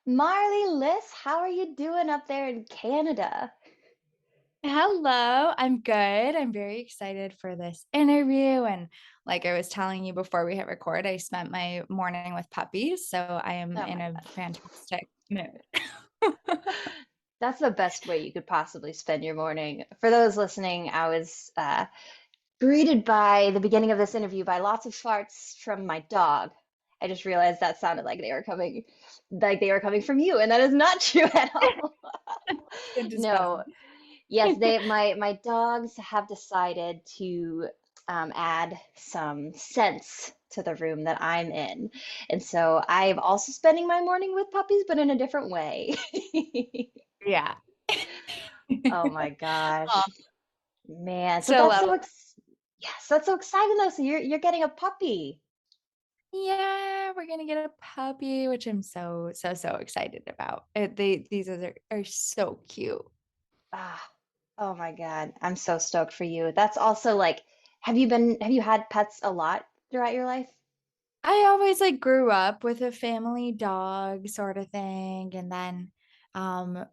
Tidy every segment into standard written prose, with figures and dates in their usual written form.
Marlee Liss, how are you doing up there in Canada? Hello, I'm good. I'm very excited for this interview. And like I was telling you before we hit record, I spent my morning with puppies. So I am Oh in my a God. fantastic mood. That's the best way you could possibly spend your morning. For those listening, I was greeted by the beginning of this interview by lots of farts from my dog. I just realized that sounded like they were coming from you, and that is not true at all. Good to No, spend. yes, my dogs have decided to add some sense to the room that I'm in, and so I'm also spending my morning with puppies, but in a different way. Yeah. Oh my Aw, gosh, man! So so that's lovely. yes, that's so exciting though. So you're getting a puppy. Yeah, we're gonna get a puppy, which I'm so excited about. These are so cute. Ah, oh my God, I'm so stoked for you. That's also like, have you had pets a lot throughout your life? I always like grew up with a family dog sort of thing. And then um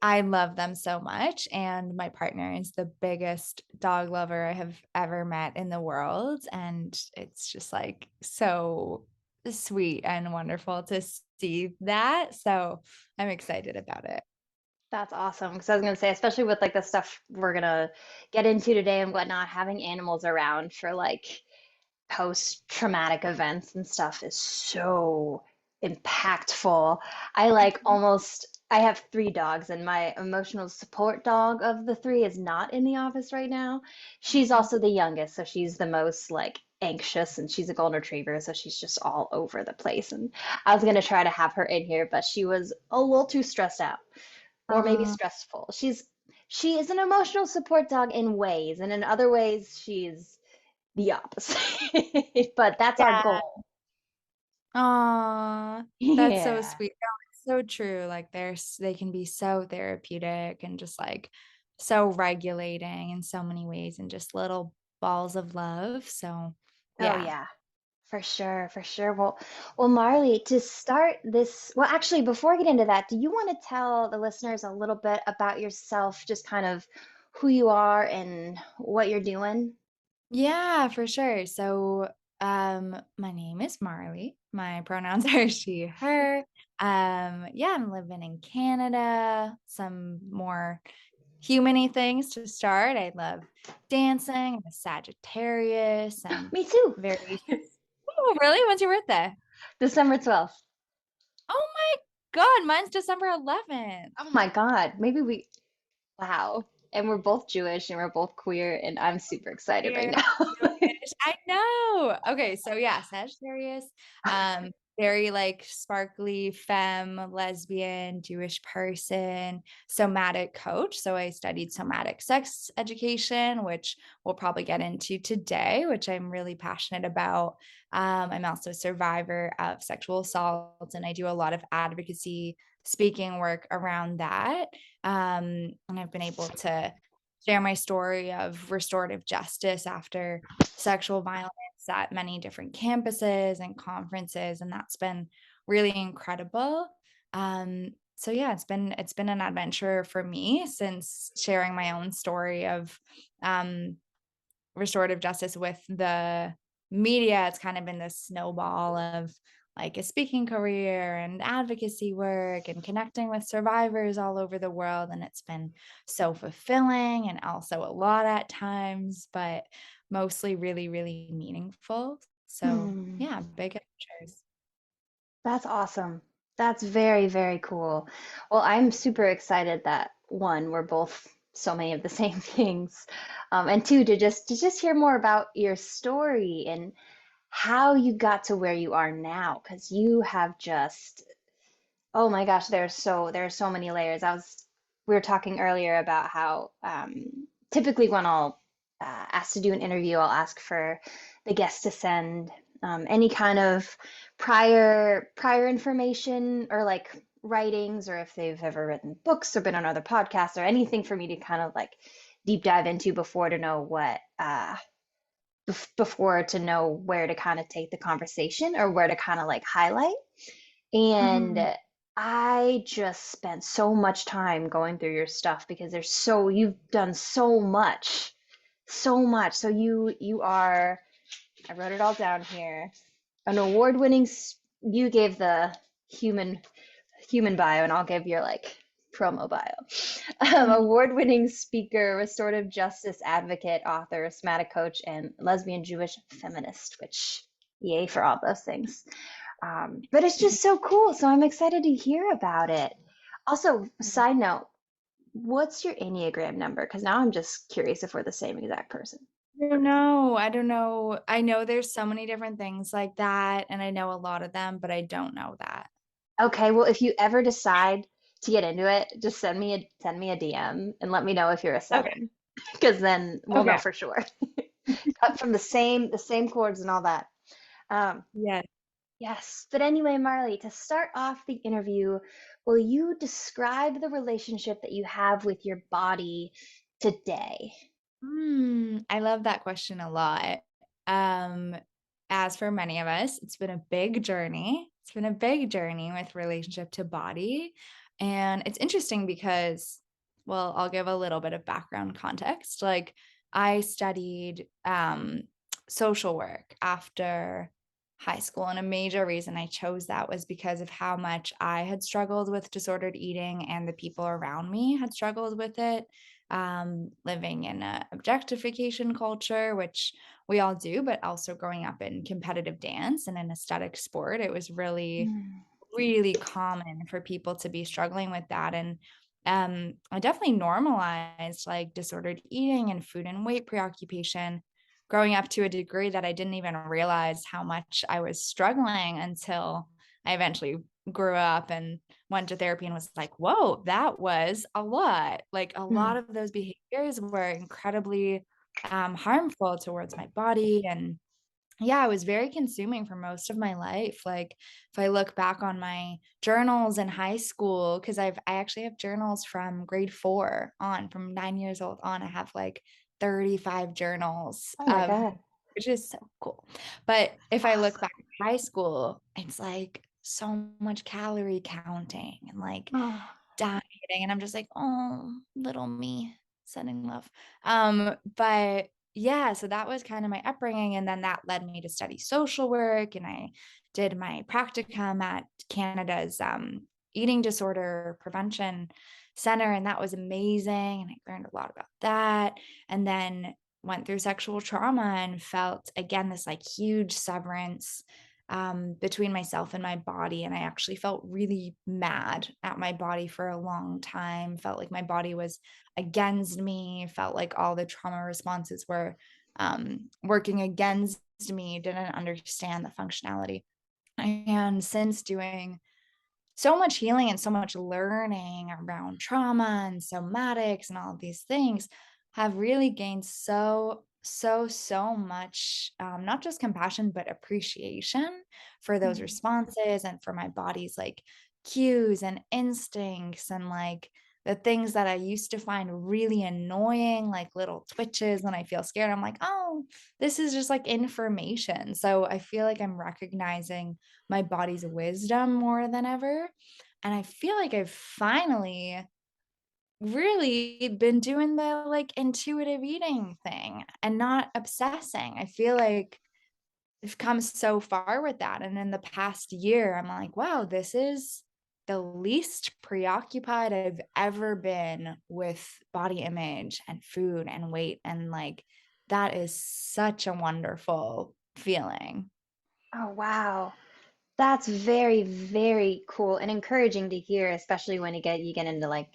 I love them so much, and my partner is the biggest dog lover I have ever met in the world, and it's just, like, so sweet and wonderful to see that, so I'm excited about it. That's awesome. Because I was gonna say, especially with like the stuff we're gonna get into today and whatnot, having animals around for like post-traumatic events and stuff is so impactful. I have three dogs, and my emotional support dog of the three is not in the office right now. She's Mhm. also the youngest, so she's the most like anxious, and she's a golden retriever, so she's just all over the place. And I was gonna try to have her in here, but she was a little too stressed out, or maybe Aw, stressful. She is an emotional support dog in ways, and in other ways, she's the opposite. But that's our yeah. goal. Aw, that's so Yeah. sweet. No, it's so true, like, they can be so therapeutic and just, like, so regulating in so many ways and just little balls of love, so, Oh yeah. yeah. For sure, for sure. Well, Marlee, to start this, well, actually, before I get into that, do you want to tell the listeners a little bit about yourself, just kind of who you are and what you're doing? Yeah, for sure. So, my name is Marley. My pronouns are she, her. Yeah, I'm living in Canada. Some more humany things to start. I love dancing. I'm a Sagittarius and Me too. very. Oh, really? When's your birthday? December 12th. Oh my God, mine's December 11th. Oh my God. Wow. And we're both Jewish and we're both queer, and I'm super excited right Weird, now. Jewish. I know. Okay, so yeah, Sagittarius, um, very like sparkly femme, lesbian, Jewish person, somatic coach. So I studied somatic sex education, which we'll probably get into today, which I'm really passionate about. I'm also a survivor of sexual assault, and I do a lot of advocacy speaking work around that. And I've been able to share my story of restorative justice after sexual violence at many different campuses and conferences, and that's been really incredible. So yeah, it's been an adventure for me since sharing my own story of um, restorative justice with the media. It's kind of been this snowball of like a speaking career and advocacy work and connecting with survivors all over the world. And it's been so fulfilling and also a lot at times, but mostly really, really meaningful. So, Hmm. yeah, big adventures. That's awesome. That's very, very cool. Well, I'm super excited that one, we're both so many of the same things, and two, to just hear more about your story and how you got to where you are now, because you have just, oh my gosh, there are so many layers. We were talking earlier about how typically when I'll ask to do an interview, I'll ask for the guest to send any kind of prior information or like writings, or if they've ever written books or been on other podcasts or anything for me to kind of like deep dive into before to know before to know where to kind of take the conversation or where to kind of like highlight. And Mhm. I just spent so much time going through your stuff because you've done so much, so much. So you are, I wrote it all down here, an award-winning, you gave the human human bio, and I'll give your like promo bio. Mhm. Award-winning speaker, restorative justice advocate, author, somatic coach, and lesbian Jewish feminist, which yay for all those things. But it's just so cool. So I'm excited to hear about it. Also, side note, what's your Enneagram number? Because now I'm just curious if we're the same exact person. I don't know. I don't know. I know there's so many different things like that, and I know a lot of them, but I don't know that. Okay, well, if you ever decide to get into it, just send me a DM and let me know if you're a Okay. seven, because then we'll know Okay. for sure. Cut from the same chords and all that. Um, Yeah. yes, but anyway, Marlee, to start off the interview, will you describe the relationship that you have with your body today? I love that question a lot. Um, as for many of us, it's been a big journey. It's been a big journey with relationship to body. And it's interesting because, well, I'll give a little bit of background context. Like I studied social work after high school, and a major reason I chose that was because of how much I had struggled with disordered eating and the people around me had struggled with it, living in a objectification culture, which we all do, but also growing up in competitive dance and an aesthetic sport, it was really, Mm, really common for people to be struggling with that. And I definitely normalized like disordered eating and food and weight preoccupation growing up to a degree that I didn't even realize how much I was struggling until I eventually grew up and went to therapy and was like, whoa, that was a lot. Like a lot mm, of those behaviors were incredibly harmful towards my body. And yeah, it was very consuming for most of my life. Like if I look back on my journals in high school, because I actually have journals from grade 4 on, from 9 years old on. I have like 35 journals oh my of, God. which is so cool. But if I look Awesome. back at high school, it's like so much calorie counting and like Oh, dieting, and I'm just like, "Oh, little me, sending love." But yeah, so that was kind of my upbringing, and then that led me to study social work, and I did my practicum at Canada's, eating disorder prevention center, and that was amazing, and I learned a lot about that, and then went through sexual trauma and felt, again, this, like, huge severance between myself and my body. And I actually felt really mad at my body for a long time, felt like my body was against me, felt like all the trauma responses were working against me, didn't understand the functionality. And since doing so much healing and so much learning around trauma and somatics and all of these things have really gained so much, not just compassion but appreciation for those mm. responses and for my body's like cues and instincts, and like the things that I used to find really annoying, like little twitches when I feel scared, I'm like, oh, this is just like information. So I feel like I'm recognizing my body's wisdom more than ever. And I feel like I've finally really been doing the like intuitive eating thing and not obsessing. I feel like I've come so far with that. And in the past year, I'm like, wow, this is the least preoccupied I've ever been with body image and food and weight. And like, that is such a wonderful feeling. Oh, wow. That's very, very cool and encouraging to hear, especially when you get into like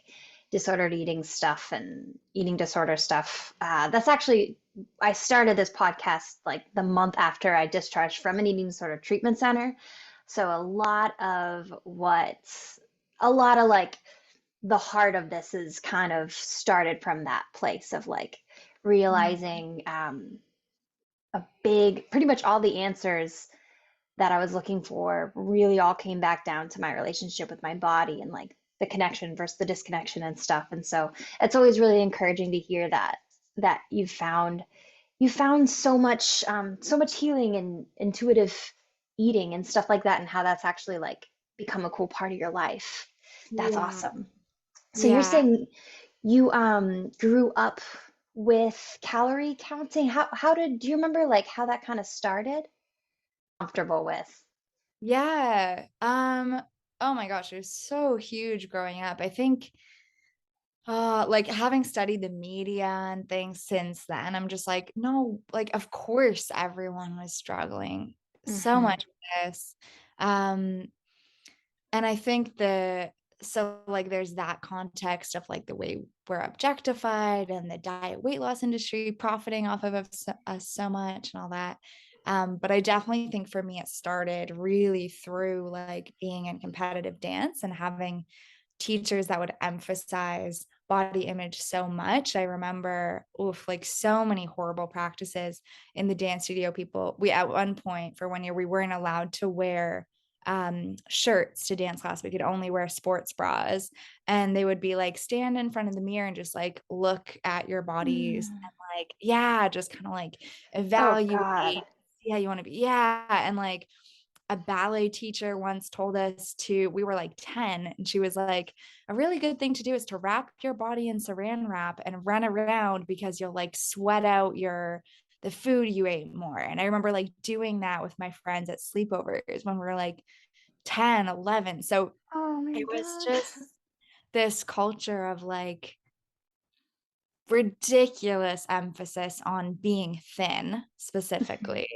disordered eating stuff and eating disorder stuff. That's actually I started this podcast like the month after I discharged from an eating disorder treatment center. So a lot of like the heart of this is kind of started from that place of like realizing pretty much all the answers that I was looking for really all came back down to my relationship with my body and like the connection versus the disconnection and stuff. And so it's always really encouraging to hear that you found so much healing and intuitive eating and stuff like that, and how that's actually like become a cool part of your life. That's Yeah. awesome. So you're Yeah. saying you grew up with calorie counting. How did do you remember like how that kind of started? Comfortable with. Yeah. Oh my gosh, it was so huge growing up. I think like having studied the media and things since then, I'm just like, no, like of course everyone was struggling so Hmm. much with this. Um, and I think so like there's that context of like the way we're objectified and the diet weight loss industry profiting off of us so much and all that. But I definitely think for me it started really through like being in competitive dance and having teachers that would emphasize body image so much. I remember, oof, like so many horrible practices in the dance studio. We at one point for 1 year, we weren't allowed to wear shirts to dance class. We could only wear sports bras. And they would be like, stand in front of the mirror and just like look at your bodies Mm. and like, yeah, just kind of like Oh evaluate. God. Yeah, you want to be, yeah. And like a ballet teacher once told us we were like 10, and she was like, a really good thing to do is to wrap your body in saran wrap and run around because you'll like sweat out the food you ate more. And I remember like doing that with my friends at sleepovers when we were like 10, 11. So Oh my it was God. just this culture of like ridiculous emphasis on being thin specifically.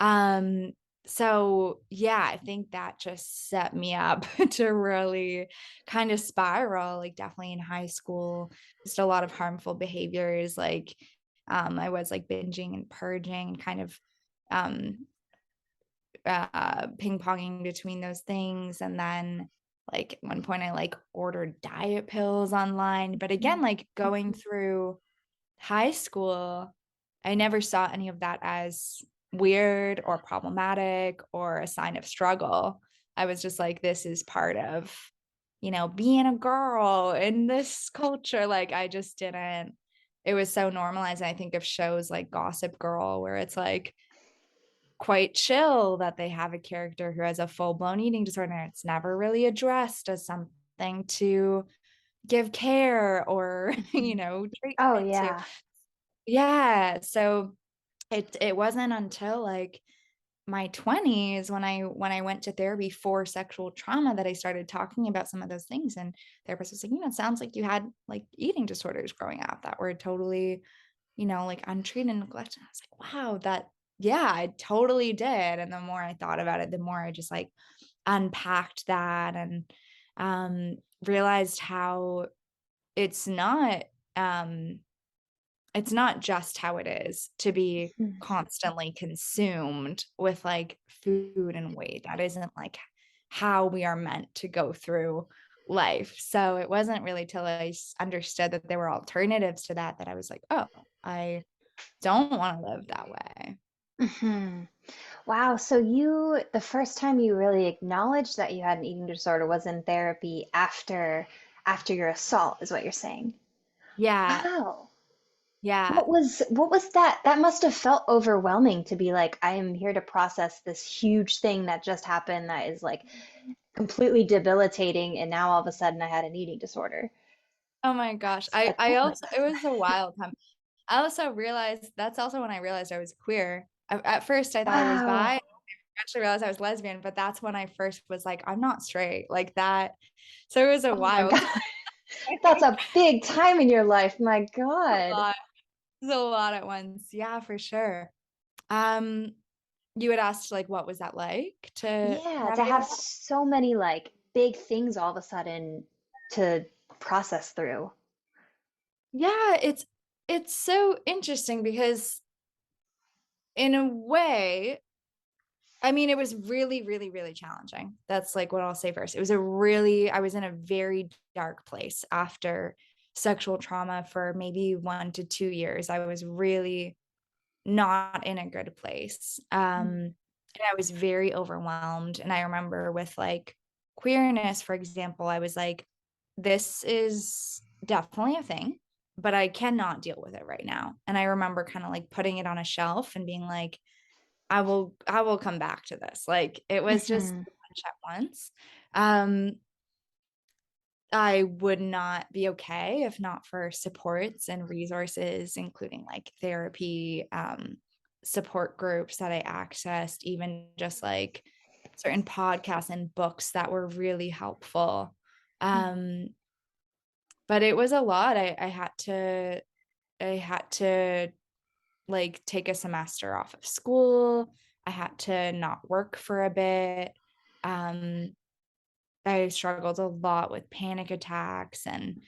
Um, so yeah, I think that just set me up to really kind of spiral, like definitely in high school, just a lot of harmful behaviors. Like, I was like binging and purging and kind of, um, ping ponging between those things. And then like at one point I like ordered diet pills online, but again, like going Mhm. through high school, I never saw any of that as weird or problematic or a sign of struggle. I was just like, this is part of, being a girl in this culture. Like, I just didn't, it was so normalized. And I think of shows like Gossip Girl, where it's like quite chill that they have a character who has a full blown eating disorder. It's never really addressed as something to give care or, Mhm. Oh treatment to. yeah. Yeah, so it wasn't until, like, my 20s when I went to therapy for sexual trauma that I started talking about some of those things, and therapist was like, "It sounds like you had, like, eating disorders growing up that were totally, like, untreated and neglected." I was like, "Wow, yeah, I totally did," and the more I thought about it, the more I just, like, unpacked that and, realized how it's not, um it's not just how it is to be Mhm. constantly consumed with, like, food and weight. That isn't, like, how we are meant to go through life. So it wasn't really till I understood that there were alternatives to that, that I was like, "Oh, I don't wanna live that way." Mhm. Wow. So the first time you really acknowledged that you had an eating disorder was in therapy after your assault, is what you're saying. Yeah, Wow. yeah. What was that? That must have felt overwhelming to be like, I am here to process this huge thing that just happened that is like completely debilitating, and now all of a sudden I had an eating disorder. Oh my gosh. That's I different. also, it was a wild time. I also realized that's also when I realized I was queer. At first I thought I was bi. Wow. Actually realized I was lesbian, but that's when I first was like, I'm not straight, like that. So it was a Oh my wild God. That's a big time in your life. My a God. lot. It was a lot at once. Yeah, for sure. Um, you had asked like what was that like to Yeah, to navigate have that? so many like big things all of a sudden to process through. Yeah, it's so interesting because in a way, I mean, it was really, really, really challenging. That's like what I'll say first. I was in a very dark place after sexual trauma for maybe 1 to 2 years. I was really not in a good place. And I was very overwhelmed. And I remember with like queerness, for example, I was like, this is definitely a thing, but I cannot deal with it right now. And I remember kind of like putting it on a shelf and being like, I will come back to this. Like it was just Hmm. too much at once. Um, I would not be okay if not for supports and resources, including like therapy, support groups that I accessed, even just like certain podcasts and books that were really helpful. Um, but it was a lot. I had to like take a semester off of school. I had to not work for a bit. Um, I struggled a lot with panic attacks, and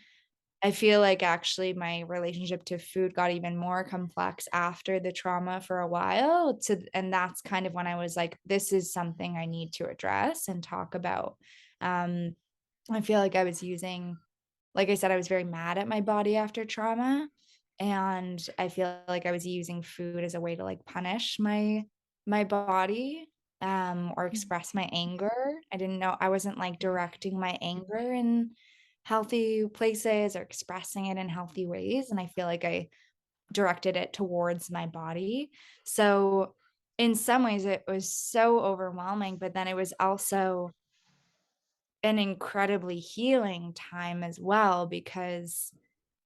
I feel like actually my relationship to food got even more complex after the trauma for a while, and that's kind of when I was like, this is something I need to address and talk about. Um, I feel like I was using like I said, I was very mad at my body after trauma, and I feel like I was using food as a way to, like, punish my body, or express my anger. I didn't know I wasn't, like, directing my anger in healthy places or expressing it in healthy ways, and I feel like I directed it towards my body. So, in some ways, it was so overwhelming, but then it was also an incredibly healing time as well because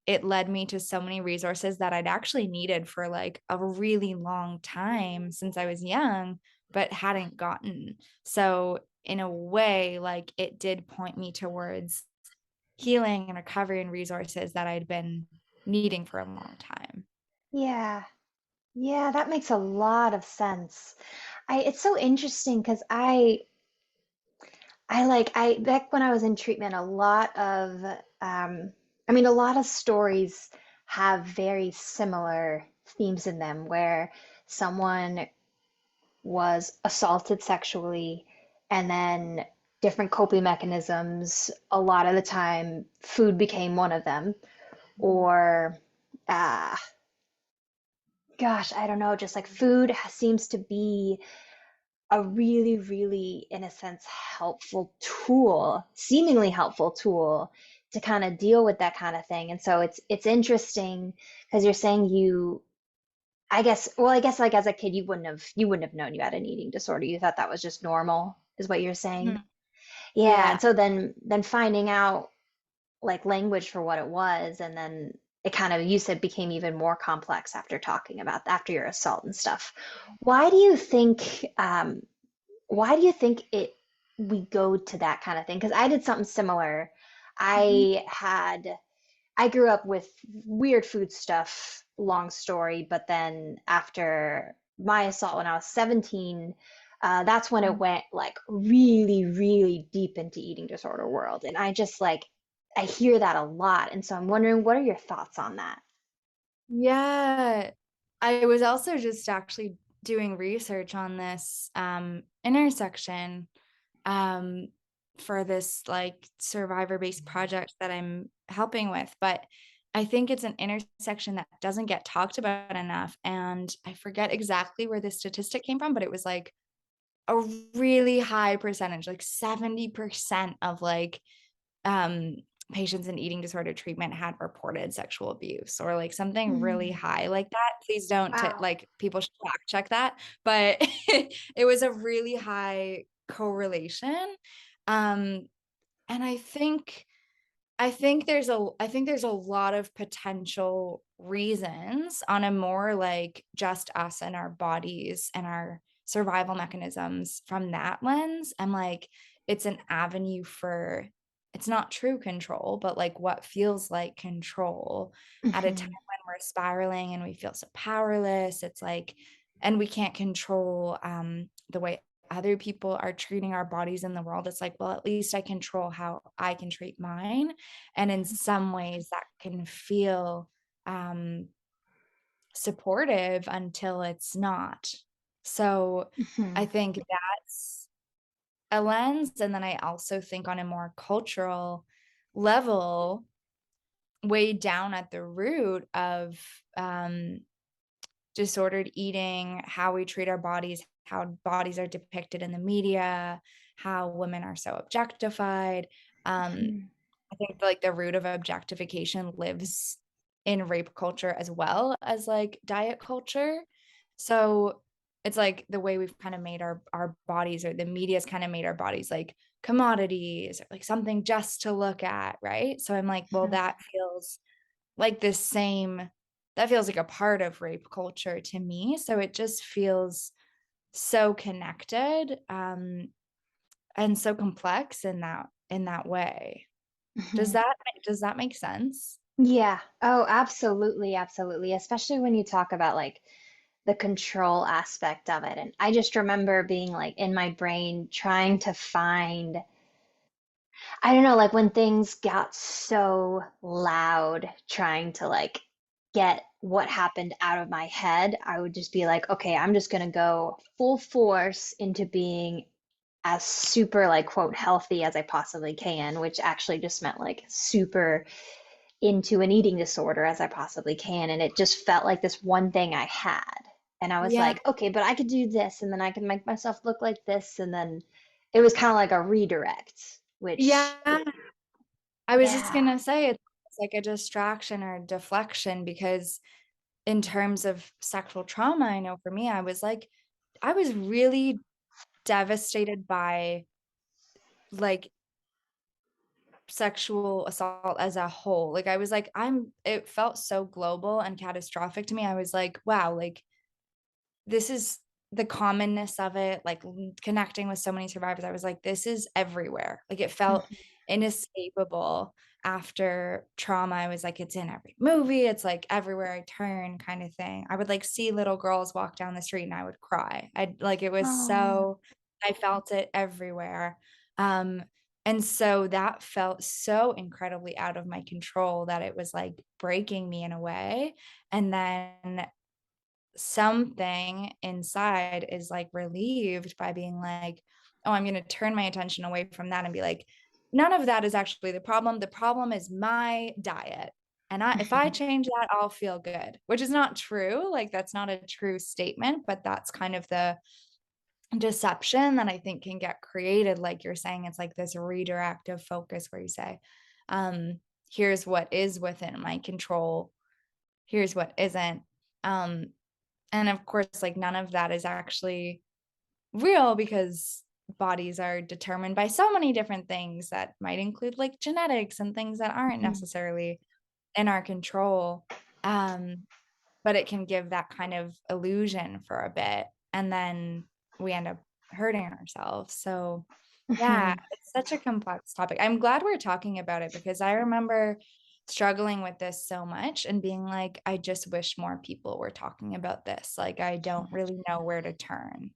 it led me to so many resources that I'd actually needed for, like, a really long time since I was young, but hadn't gotten. So, in a way, like, it did point me towards healing and recovery and resources that I'd been needing for a long time. Yeah. Yeah, that makes a lot of sense. It's so interesting because I back when I was in treatment, a lot of a lot of stories have very similar themes in them where someone was assaulted sexually and then different coping mechanisms, a lot of the time food became one of them, or uh gosh, I don't know, just like food seems to be a really, really, in a sense, helpful tool, seemingly helpful tool to kind of deal with that kind of thing. And so it's interesting because you're saying I guess like as a kid you wouldn't have known you had an eating disorder. You thought that was just normal, is what you're saying. Mhm. Yeah, Yeah. and so then finding out like language for what it was, and then it kind of you said became even more complex after talking about after your assault and stuff. Why do you think why do you think it we go to that kind of thing? Because I did something similar. Mhm. I grew up with weird food stuff, long story, but then after my assault when I was 17, that's when it went like really, really deep into eating disorder world. And I just like I hear that a lot. And so I'm wondering, what are your thoughts on that? Yeah. I was also just actually doing research on this, intersection, um, for this, like, survivor-based project that I'm helping with, but I think it's an intersection that doesn't get talked about enough, and I forget exactly where this statistic came from, but it was, like, a really high percentage, like 70% of, like, um, patients in eating disorder treatment had reported sexual abuse or like something really Hmm. high like that. Please don't Wow. like people should fact check that, but it was a really high correlation. Um, and I think there's a lot of potential reasons on a more like just us and our bodies and our survival mechanisms from that lens. And like it's an avenue for it's not true control, but like what feels like control at a time Hmm. when we're spiraling and we feel so powerless. It's like and we can't control the way other people are treating our bodies in the world. It's like, well, at least I control how I can treat mine. And in some ways that can feel um, supportive until it's not. So I Hmm. think that's a lens. And then I also think on a more cultural level, way down at the root of disordered eating, how we treat our bodies, how bodies are depicted in the media, how women are so objectified. Um, I think like the root of objectification lives in rape culture as well as like diet culture. So it's like the way we've kind of made our bodies or the media's kind of made our bodies like commodities or like something just to look at, right? So I'm like, well, Mhm. that feels like the same, that feels like a part of rape culture to me. So it just feels so connected, and so complex in that way. Mhm. Does that make sense? Yeah. Oh, absolutely, absolutely. Especially when you talk about like the control aspect of it. And I just remember being like in my brain trying to find, I don't know, like when things got so loud, trying to like get what happened out of my head, I would just be like, okay, I'm just gonna go full force into being as super like quote healthy as I possibly can, which actually just meant like super into an eating disorder as I possibly can. And it just felt like this one thing I had. And I was Yeah. like, okay, but I could do this and then I can make myself look like this. And then it was kind of like a redirect, which, Yeah. I was just yeah. gonna say it's like a distraction or deflection because in terms of sexual trauma, I know for me, I was really devastated by like sexual assault as a whole. Like I was like, it felt so global and catastrophic to me. I was like, wow, like this is the commonness of it, like connecting with so many survivors. I was like, this is everywhere. Like it felt inescapable after trauma. I was like, it's in every movie, it's like everywhere I turn, kind of thing. I would like see little girls walk down the street and I would cry. I like it was Oh. so, I felt it everywhere. Um, and so that felt so incredibly out of my control that it was like breaking me in a way. And then something inside is like relieved by being like, oh, I'm going to turn my attention away from that and be like, none of that is actually the problem. The problem is my diet. And if I change that, I'll feel good, which is not true. Like, that's not a true statement, but that's kind of the deception that I think can get created. Like you're saying, it's like this redirective focus where you say, here's what is within my control, here's what isn't. Um, and of course, like none of that is actually real because bodies are determined by so many different things that might include like genetics and things that aren't necessarily in our control. Um, but it can give that kind of illusion for a bit. And then we end up hurting ourselves. So, yeah, it's such a complex topic. I'm glad we're talking about it because I remember struggling with this so much and being like, I just wish more people were talking about this. Like, I don't really know where to turn.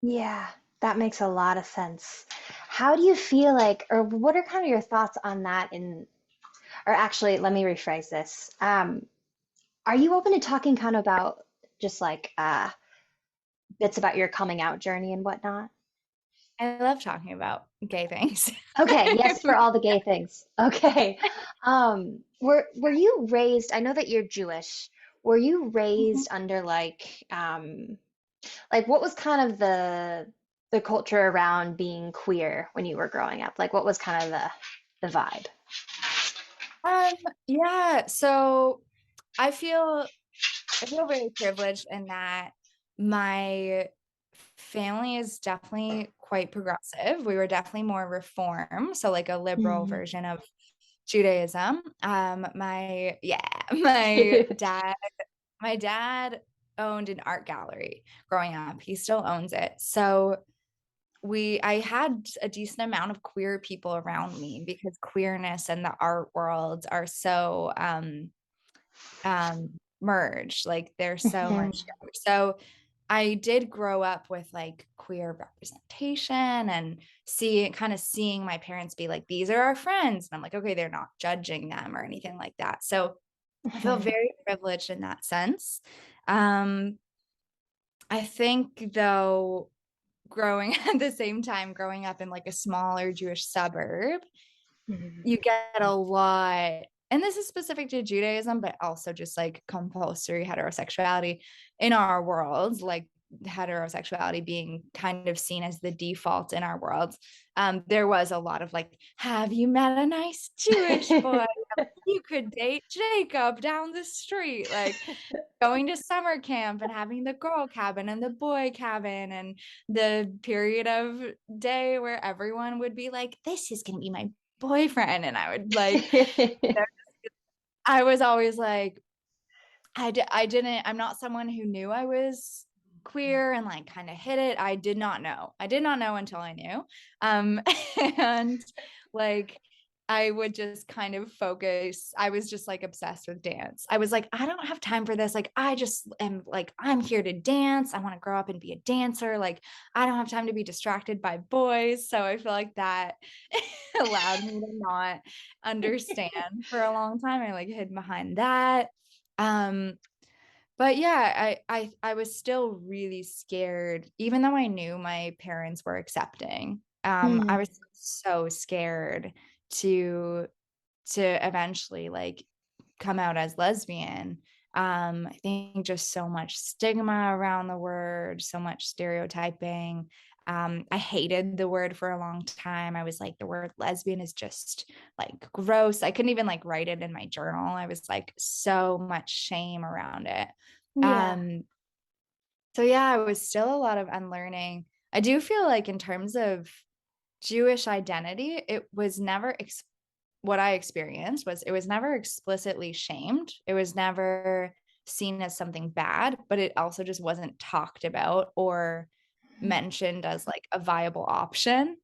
Yeah, that makes a lot of sense. How do you feel like, or what are kind of your thoughts on that or actually, let me rephrase this. Are you open to talking kind of about just like bits about your coming out journey and whatnot? I love talking about gay things. Okay, yes, for all the gay things. Okay. Were you raised, I know that you're Jewish. Were you raised under like what was kind of the culture around being queer when you were growing up? Like what was kind of the vibe? Um, yeah, so I feel I feel very privileged in that my family is definitely quite progressive. We were definitely more reform, so like a liberal Mhm. version of Judaism. My yeah, my dad owned an art gallery growing up. He still owns it. So I had a decent amount of queer people around me because queerness and the art world are so merged, like they're so Mhm. merged together. So I did grow up with like queer representation and seeing my parents be like, these are our friends. And I'm like, okay, they're not judging them or anything like that. So I feel Mhm. very privileged in that sense. Um, I think though, growing at the same time, growing up in like a smaller Jewish suburb, Mhm. you get a lot, and this is specific to Judaism, but also just like compulsory heterosexuality in our world, like heterosexuality being kind of seen as the default in our world, there was a lot of like, have you met a nice Jewish boy? You could date Jacob down the street, like going to summer camp and having the girl cabin and the boy cabin and the period of day where everyone would be like, this is going to be my boyfriend. And I would like, I was always like, I didn't, I'm not someone who knew I was queer and like kind of hid it. I did not know. I did not know until I knew. Um, and like, I would just kind of focus. I was just like obsessed with dance. I was like, I don't have time for this. Like, I just am like, I'm here to dance. I want to grow up and be a dancer. Like, I don't have time to be distracted by boys. So I feel like that allowed me to not understand for a long time. I like hid behind that. Um, but yeah, I was still really scared, even though I knew my parents were accepting. I Mm, was so scared to eventually like come out as lesbian. I think just so much stigma around the word, so much stereotyping. I hated the word for a long time. I was like, the word lesbian is just like gross. I couldn't even like write it in my journal. I was like, so much shame around it. yeah. Um, so yeah, it was still a lot of unlearning. I do feel like in terms of Jewish identity, it was never what I experienced was it was never explicitly shamed. It was never seen as something bad, but it also just wasn't talked about or mentioned as like a viable option.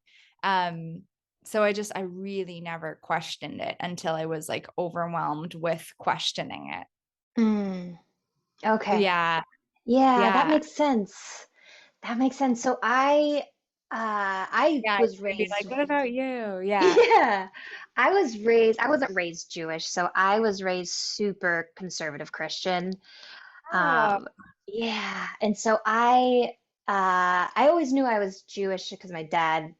Um, so I really never questioned it until I was like overwhelmed with questioning it. Mm, okay. Yeah. Yeah, that Yeah. makes sense. That makes sense. So I Yeah. was I'd be raised. like, what about you? Yeah. Yeah. I wasn't raised Jewish, so I was raised super conservative Christian. Oh, Um, yeah. And so I always knew I was Jewish because my dad,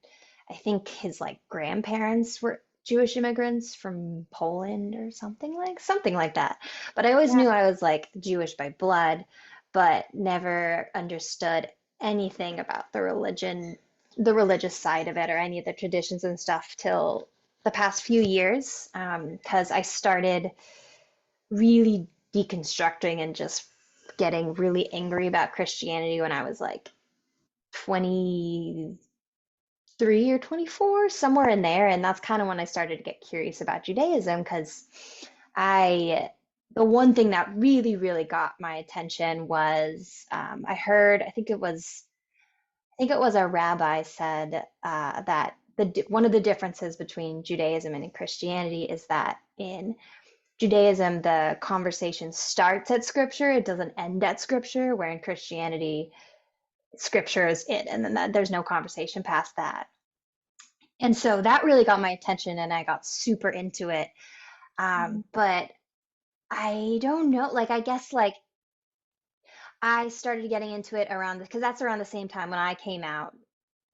I think his like grandparents were Jewish immigrants from Poland or something like that. But I always yeah. knew I was like Jewish by blood, but never understood anything about the religious side of it or any of the traditions and stuff till the past few years, because I started really deconstructing and just getting really angry about Christianity when I was like 23 or 24, somewhere in there. And that's kind of when I started to get curious about Judaism because I, the one thing that really, really got my attention was I heard, I think it was a rabbi said that one of the differences between Judaism and Christianity is that in Judaism, the conversation starts at scripture, it doesn't end at scripture, where in Christianity, scripture is it, and then there's no conversation past that. And so that really got my attention, and I got super into it. But I don't know, like, I guess, like, I started getting into it around, because that's around the same time when I came out.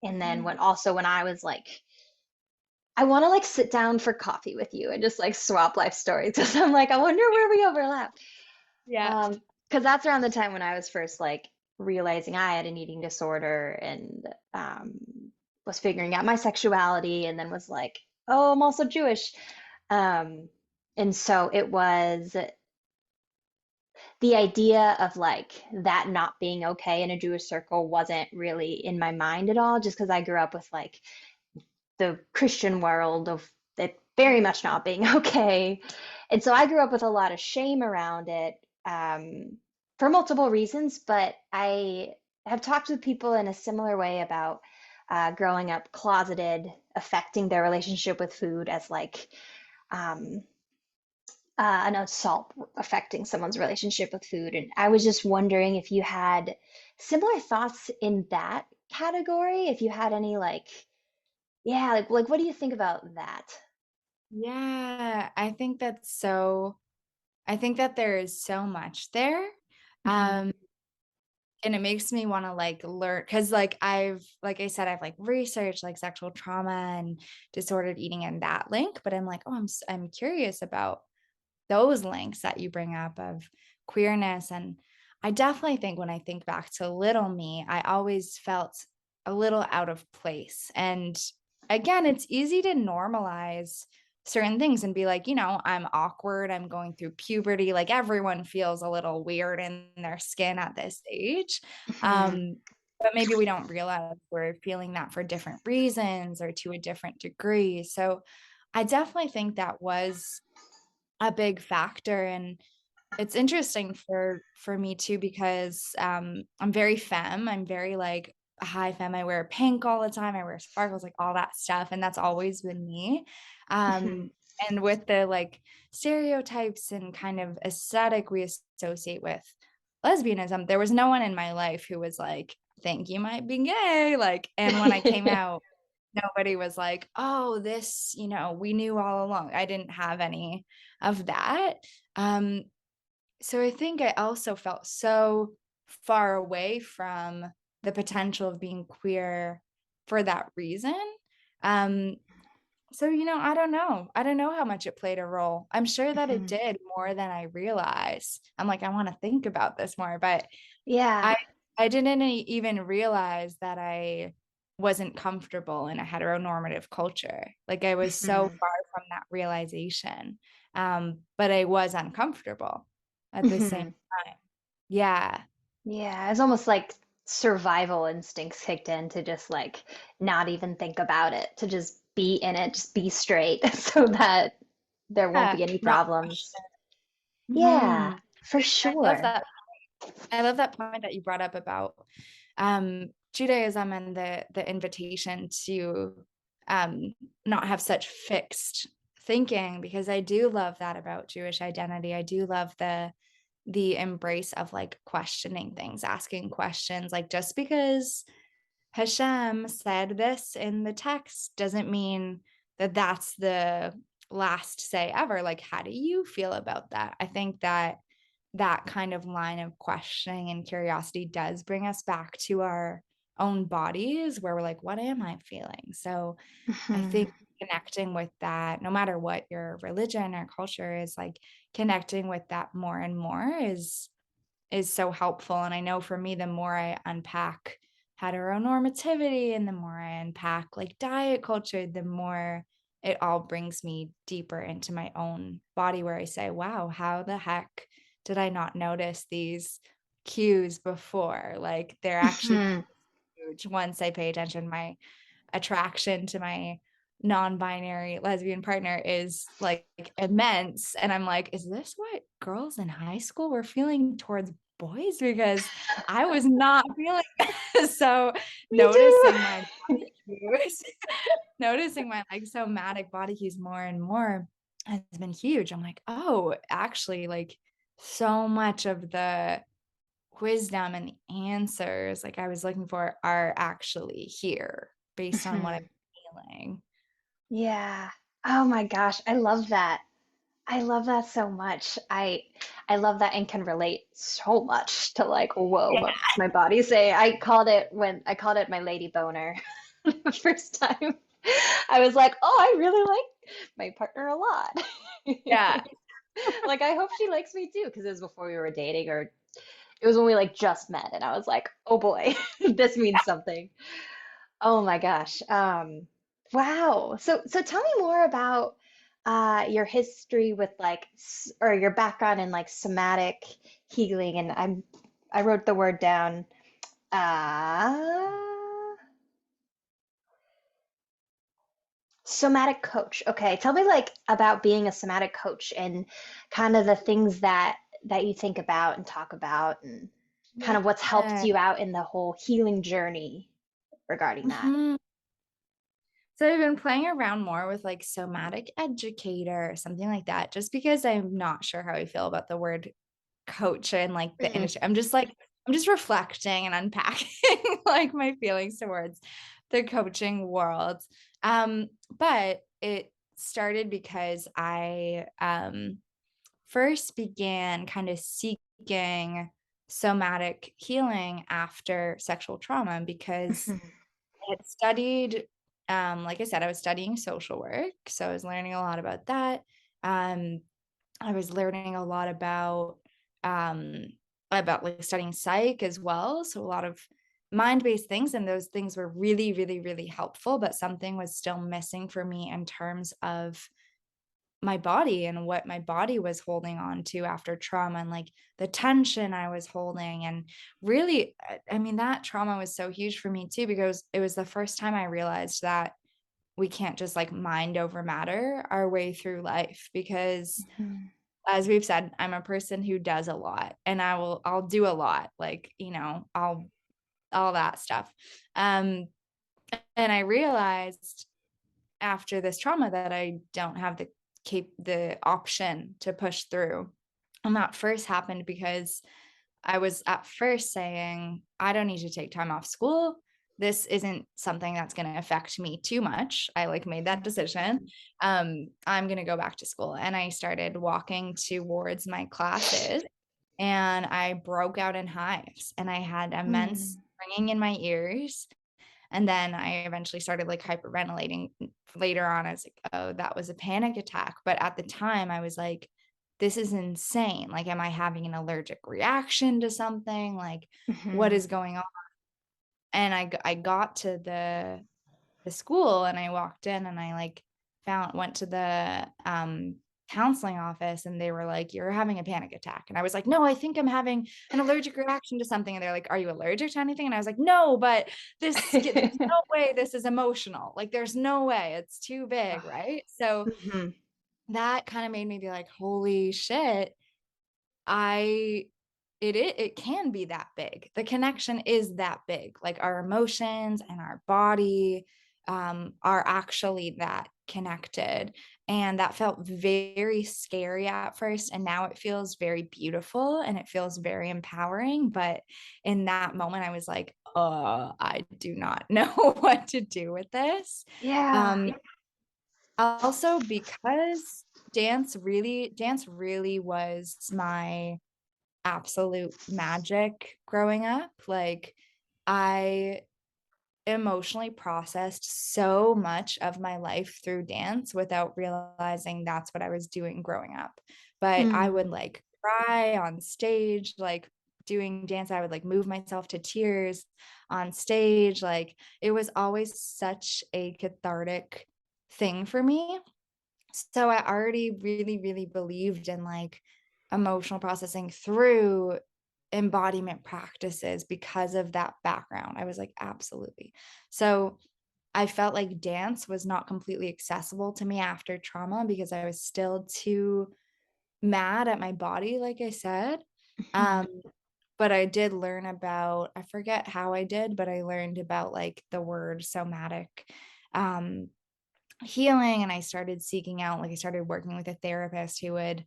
And then Mhm. when I was like, I want to like sit down for coffee with you and just like swap life stories. Because I'm like, I wonder where we overlap. Yeah. Because that's around the time when I was first like realizing I had an eating disorder and was figuring out my sexuality, and then was like, oh, I'm also Jewish. Um, and so it was the idea of like that not being okay in a Jewish circle wasn't really in my mind at all, just because I grew up with like the Christian world of it very much not being okay. And so I grew up with a lot of shame around it, for multiple reasons, but I have talked with people in a similar way about growing up closeted, affecting their relationship with food as like um, an assault affecting someone's relationship with food. And I was just wondering if you had similar thoughts in that category, if you had any like, yeah, like what do you think about that? Yeah. I think that there is so much there. Hmm. Um, and it makes me want to like learn because like I said, I've like researched like sexual trauma and disordered eating and that link, but I'm like, oh, I'm curious about those links that you bring up of queerness. And I definitely think when I think back to little me, I always felt a little out of place. And again, it's easy to normalize certain things and be like, I'm awkward, I'm going through puberty, like everyone feels a little weird in their skin at this age. Mhm. Um, but maybe we don't realize we're feeling that for different reasons or to a different degree. So I definitely think that was a big factor. And it's interesting for me too because, I'm very femme, I'm very, like, a high femme, I wear pink all the time, I wear sparkles, like, all that stuff, and that's always been me, Mhm. and with the, like, stereotypes and kind of aesthetic we associate with lesbianism, there was no one in my life who was like, "Think you might be gay," like, and when I came out, nobody was like, "Oh, this, we knew all along." I didn't have any of that, um, so I think I also felt so far away from the potential of being queer for that reason. Um, so, I don't know. I don't know how much it played a role. I'm sure that it Mhm. did more than I realize. I'm like, I want to think about this more, but Yeah. I I didn't even realize that I wasn't comfortable in a heteronormative culture. Like I was so Mhm. far from that realization. But I was uncomfortable at the same Mhm. time. Yeah. Yeah, it's almost like survival instincts kicked in to just like not even think about it, to just be in it, just be straight so that there won't Yeah. be any Not problems. question. Yeah, Mhm. for I love sure. that. I love that point that you brought up about, Judaism and the invitation to, um, not have such fixed thinking, because I do love that about Jewish identity. I do love the embrace of, like, questioning things, asking questions, like, just because Hashem said this in the text doesn't mean that that's the last say ever. Like, how do you feel about that? I think that that kind of line of questioning and curiosity does bring us back to our own bodies where we're like, what am I feeling? So I Mhm. think connecting with that, no matter what your religion or culture is, like connecting with that more and more is so helpful. And I know for me, the more I unpack heteronormativity and the more I unpack like diet culture, the more it all brings me deeper into my own body where I say, wow, how the heck did I not notice these cues before? Like they're actually Mhm. huge once I pay attention. My attraction to my non-binary lesbian partner is like immense, and I'm like, "Is this what girls in high school were feeling towards boys?" Because I was not feeling so Me too. noticing my body cues, noticing my, like, somatic body cues more and more has been huge. I'm like, "Oh, actually, like, so much of the wisdom and the answers, like, I was looking for are actually here based on what Mhm. I'm feeling." Yeah. Oh my gosh, I love that. I love that so much. I love that and can relate so much to like, whoa, Yeah. what's my body say? I called it my lady boner the first time. I was like, oh, I really like my partner a lot. Yeah. Like, I hope she likes me too, because it was before we were dating, or it was when we like just met, and I was like, oh boy, this means something. Oh my gosh. Wow. So tell me more about your history with like or your background in like somatic healing, and I wrote the word down. Uh Somatic coach. Okay. Tell me like about being a somatic coach and kind of the things that you think about and talk about, and kind of what's helped Yeah. you out in the whole healing journey regarding that. Mhm. So I've been playing around more with, like, somatic educator or something like that, just because I'm not sure how I feel about the word coach and, like, the Mm. industry. I'm just reflecting and unpacking, like, my feelings towards the coaching world. But it started because I, first began kind of seeking somatic healing after sexual trauma because Mhm. I had studied, like I said, I was studying social work, so I was learning a lot about that. Um, I was learning a lot about, um, about like studying psych as well. So a lot of mind-based things, and those things were really, really, really helpful, but something was still missing for me in terms of my body and what my body was holding on to after trauma, and like the tension I was holding. And really, I mean, that trauma was so huge for me too, because it was the first time I realized that we can't just like mind over matter our way through life, because Mhm. as we've said, I'm a person who does a lot, and I'll do a lot, like, I'll all that stuff. Um, and I realized after this trauma that I don't have the option to push through. And that first happened because I was at first saying, I don't need to take time off school. This isn't something that's going to affect me too much. I like made that decision. I'm going to go back to school. And I started walking towards my classes, and I broke out in hives, and I had immense Mm. ringing in my ears. And then I eventually started like hyperventilating later on. I was like, oh, that was a panic attack. But at the time, I was like, this is insane. Like, am I having an allergic reaction to something? Like, what Mhm. is going on? And I got to the school, and I walked in, and I like went to the counseling office, and they were like, you're having a panic attack. And I was like, no, I think I'm having an allergic reaction to something. And they're like, are you allergic to anything? And I was like, no, but there's no way this is emotional. Like, there's no way, it's too big, right? So Mhm. that kind of made me be like, holy shit, I it can be that big. The connection is that big. Like, our emotions and our body, are actually that connected. And that felt very scary at first, and now it feels very beautiful, and it feels very empowering. But in that moment, I was like, I do not know what to do with this." Yeah. Um, Also because dance really was my absolute magic growing up. Like, I emotionally processed so much of my life through dance without realizing that's what I was doing growing up. But I would Mm. like cry on stage, like doing dance. I would like move myself to tears on stage. Like, it was always such a cathartic thing for me. So I already really, really believed in like emotional processing through embodiment practices because of that background. I was like, absolutely. So I felt like dance was not completely accessible to me after trauma because I was still too mad at my body, like I said. Mhm. Um, but I did learn about, I forget how I did, but I learned about like the word somatic. Um, Healing, and I started seeking out, like, I started working with a therapist who would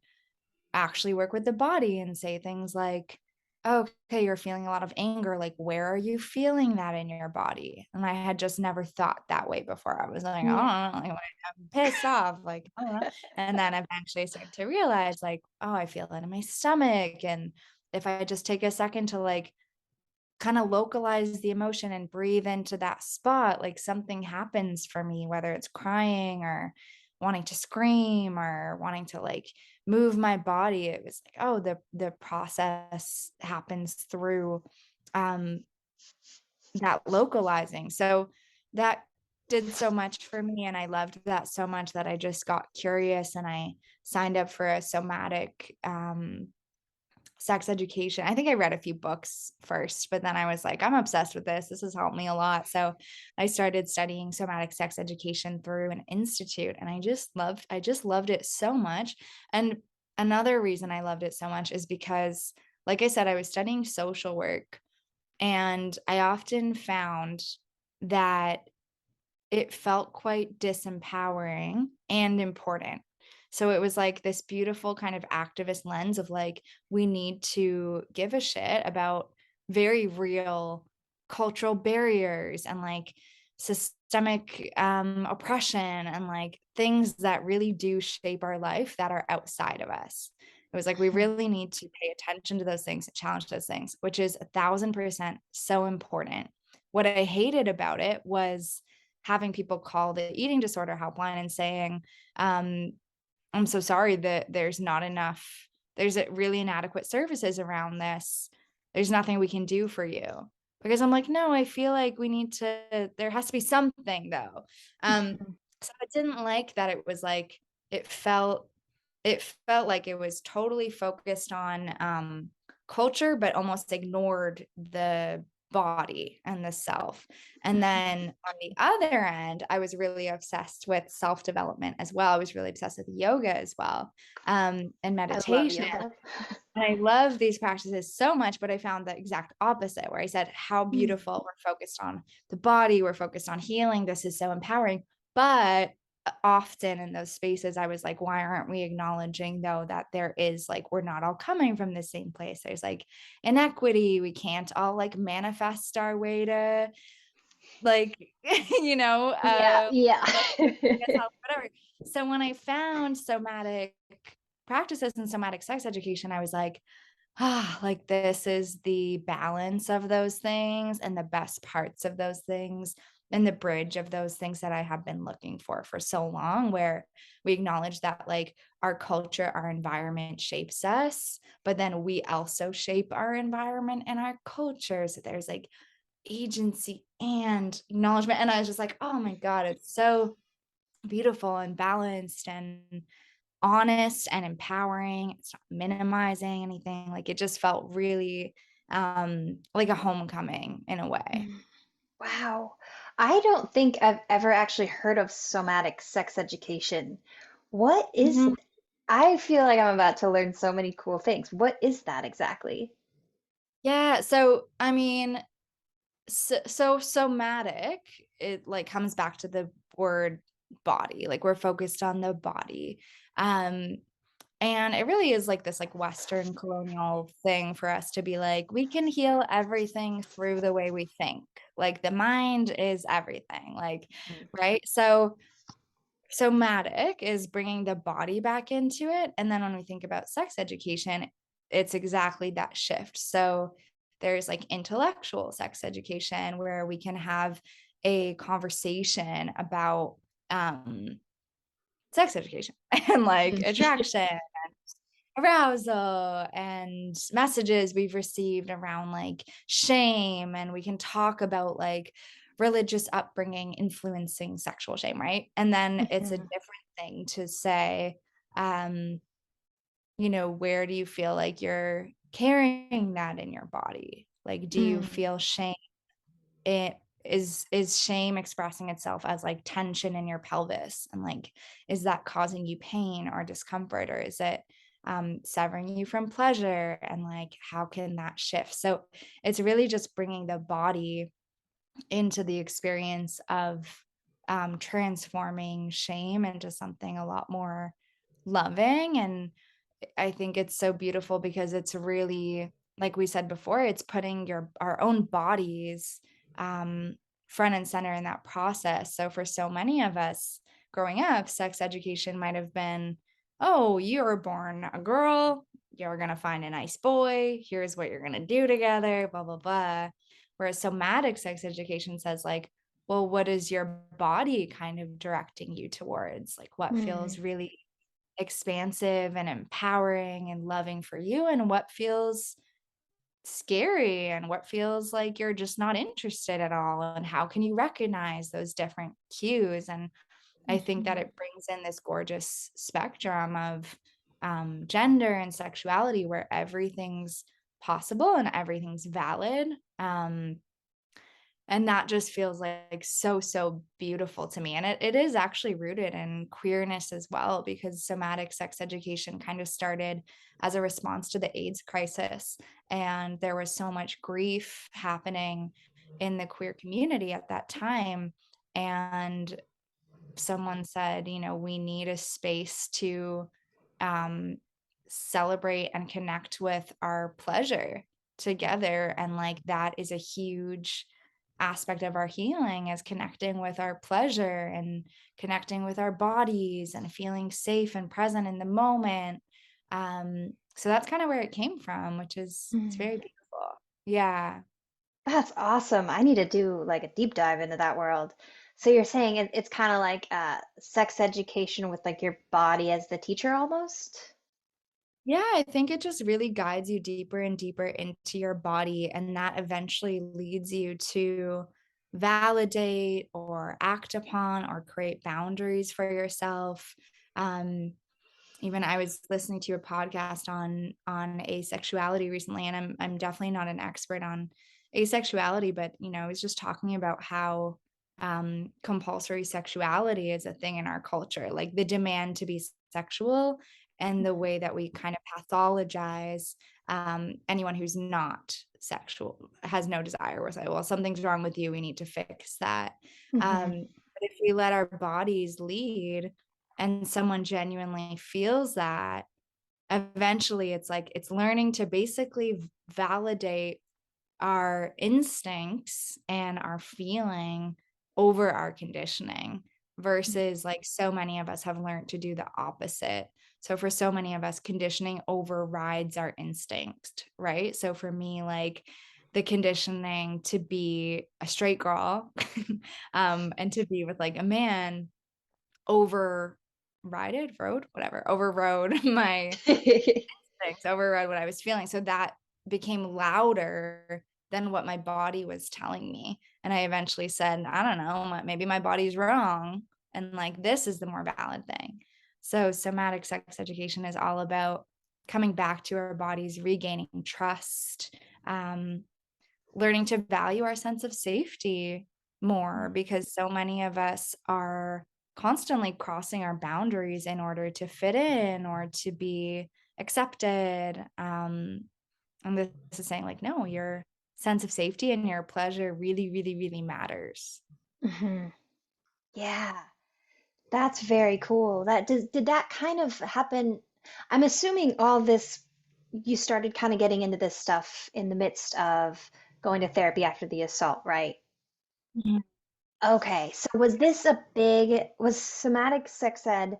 actually work with the body and say things like, okay, you're feeling a lot of anger, like, where are you feeling that in your body? And I had just never thought that way before. I was like, Yeah. I don't know, like, when I'm pissed off, like, I don't know. And then eventually I started to realize, like, oh, I feel it in my stomach. And if I just take a second to like kinda localize the emotion and breathe into that spot, like, something happens for me, whether it's crying or wanting to scream or wanting to, like, move my body. It was like, oh, the process happens through, um, that localizing. So, that did so much for me, and I loved that so much that I just got curious, and I signed up for a somatic, sex education. I think I read a few books first, but then I was like, I'm obsessed with this. This has helped me a lot. So I started studying somatic sex education through an institute, and I just loved it so much. And another reason I loved it so much is because, like I said, I was studying social work, and I often found that it felt quite disempowering and important. So it was like this beautiful kind of activist lens of like, we need to give a shit about very real cultural barriers and like systemic oppression and like things that really do shape our life that are outside of us. It was like we Mhm. really need to pay attention to those things and challenge those things, which is 1,000% so important. What I hated about it was having people call the eating disorder helpline and saying, um, I'm so sorry that there's a really inadequate services around this. There's nothing we can do for you. Because I'm like, no, I feel like we need to, there has to be something though. So I didn't like that it was like, it felt, it felt like it was totally focused on culture, but almost ignored the body and the self. And then on the other end, I was really obsessed with self development as well. I was really obsessed with yoga as well, and I love meditation. yoga. And I love these practices so much, but I found the exact opposite where I said, how Mm. beautiful. We're focused on the body, we're focused on healing. This is so empowering. But often in those spaces, I was like, why aren't we acknowledging though that there is like, we're not all coming from the same place? There's like inequity. We can't all like manifest our way to like, you know, Yeah, yeah. whatever. So when I found somatic practices and somatic sex education, I was like, like this is the balance of those things and the best parts of those things and the bridge of those things that I have been looking for so long, where we acknowledge that like our culture, our environment shapes us, but then we also shape our environment and our culture. So there's like agency and acknowledgement. And I was just like, oh my God, it's so beautiful and balanced and honest and empowering. It's not minimizing anything. Like it just felt really like a homecoming in a way. Mm. Wow. I don't think I've ever actually heard of somatic sex education. What is, Mhm. I feel like I'm about to learn so many cool things. What is that exactly? Yeah. So, I mean, so somatic, it like comes back to the word body. Like we're focused on the body. Um, And it really is like this like Western colonial thing for us to be like, we can heal everything through the way we think. Like the mind is everything. Like, Mm. right? So somatic is bringing the body back into it. And then when we think about sex education, it's exactly that shift. So there's like intellectual sex education where we can have a conversation about sex education and like attraction, arousal, and messages we've received around like shame. And we can talk about like religious upbringing influencing sexual shame, right? And then it's a Mhm. different thing to say, um, you know, where do you feel like you're carrying that in your body? Like, do you Mm. feel shame? It is shame expressing itself as like tension in your pelvis, and like is that causing you pain or discomfort, or is it severing you from pleasure, and like how can that shift? So it's really just bringing the body into the experience of transforming shame into something a lot more loving. And I think it's so beautiful because it's really, like we said before, it's putting your our own bodies um, front and center in that process. So for so many of us growing up, sex education might have been, oh, you were born a girl, you're gonna find a nice boy, here's what you're gonna do together, blah blah blah. Whereas somatic sex education says like, well, what is your body kind of directing you towards? Like what feels Mm. really expansive and empowering and loving for you, and what feels scary and what feels like you're just not interested at all, and how can you recognize those different cues? And I think that Mhm. it brings in this gorgeous spectrum of gender and sexuality where everything's possible and everything's valid. And that just feels like so, so beautiful to me. And it is actually rooted in queerness as well, because somatic sex education kind of started as a response to the AIDS crisis. And there was so much grief happening in the queer community at that time. And someone said, you know, we need a space to um, celebrate and connect with our pleasure together. And like that is a huge aspect of our healing, is connecting with our pleasure and connecting with our bodies and feeling safe and present in the moment. So that's kind of where it came from, which is it's Mm. very beautiful. Yeah. That's awesome. I need to do like a deep dive into that world. So you're saying it's kind of like sex education with like your body as the teacher almost? Yeah, I think it just really guides you deeper and deeper into your body, and that eventually leads you to validate or act upon or create boundaries for yourself. Um, Even I was listening to a podcast on asexuality recently, and I'm definitely not an expert on asexuality, but I was just talking about how compulsory sexuality is a thing in our culture, like the demand to be sexual and the way that we kind of pathologize anyone who's not sexual, has no desire. We're like, well, something's wrong with you. We need to fix that. Hmm. But if we let our bodies lead, and someone genuinely feels that, eventually it's like it's learning to basically validate our instincts and our feeling over our conditioning, versus like so many of us have learned to do the opposite. So for so many of us, conditioning overrides our instinct, right? So for me, like the conditioning to be a straight girl and to be with like a man overrode my instincts, overrode what I was feeling, so that became louder than what my body was telling me, and I eventually said, "I don't know, maybe my body's wrong, and, like, this is the more valid thing." So somatic sex education is all about coming back to our bodies, regaining trust, um, learning to value our sense of safety more, because so many of us are constantly crossing our boundaries in order to fit in or to be accepted. And this is saying, like, no, your sense of safety and your pleasure really, really, really matters. Hmm. Yeah, that's very cool. Did that kind of happen? I'm assuming all this, you started kind of getting into this stuff in the midst of going to therapy after the assault, right? Mhm. Okay, so was somatic sex ed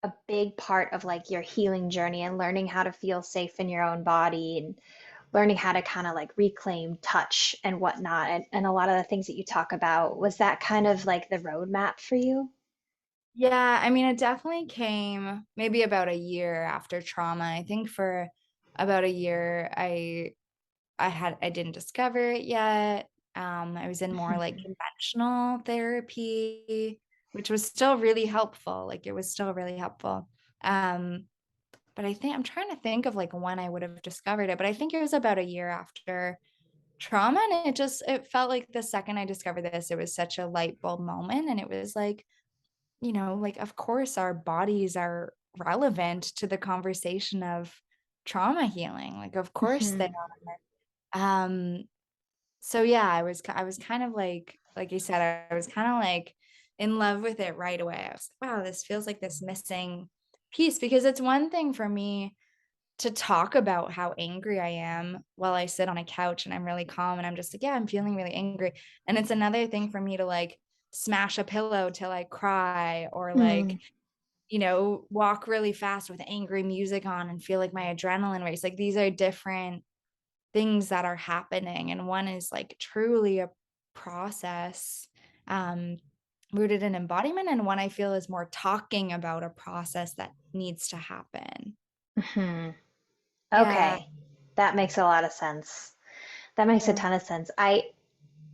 a big part of like your healing journey and learning how to feel safe in your own body and learning how to kind of like reclaim touch and whatnot and a lot of the things that you talk about, was that kind of like the roadmap for you? Yeah, I mean, it definitely came maybe about a year after trauma. I think for about a year, I didn't discover it yet. I was in more like conventional therapy, which was still really helpful. Like it was still really helpful. Um, but I think I'm trying to think of like when I would have discovered it, but I think it was about a year after trauma. And it felt like the second I discovered this, it was such a light bulb moment. And it was like, like of course our bodies are relevant to the conversation of trauma healing. Like, of course they Mhm. are. So yeah, I was kind of like you said, I was kind of like in love with it right away. I was like, wow, this feels like this missing piece, because it's one thing for me to talk about how angry I am while I sit on a couch and I'm really calm and I'm just like, yeah, I'm feeling really angry. And it's another thing for me to like smash a pillow till I cry, or Mm. like, walk really fast with angry music on and feel like my adrenaline race. Like these are different things that are happening, and one is like truly a process um rooted in embodiment, and one I feel is more talking about a process that needs to happen. Mhm. Yeah. Okay, that makes a lot of sense. That makes a Yeah. ton of sense.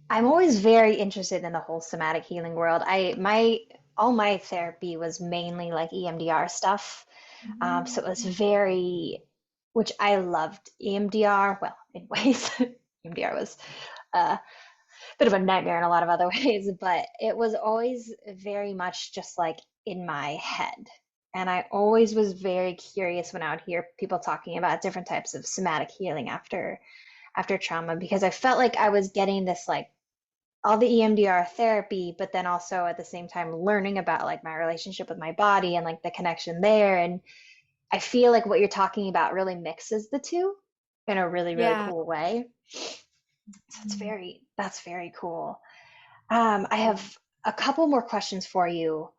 I'm always very interested in the whole somatic healing world. My all my therapy was mainly like EMDR stuff. So it was Mhm. very, which I loved EMDR. Well, in ways, EMDR was a bit of a nightmare in a lot of other ways, but it was always very much just like in my head. And I always was very curious when I would hear people talking about different types of somatic healing after trauma, because I felt like I was getting this like all the EMDR therapy, but then also at the same time learning about like my relationship with my body and like the connection there. And I feel like what you're talking about really mixes the two in a really, really Yeah. cool way. So Mhm. that's very cool. I have a couple more questions for you.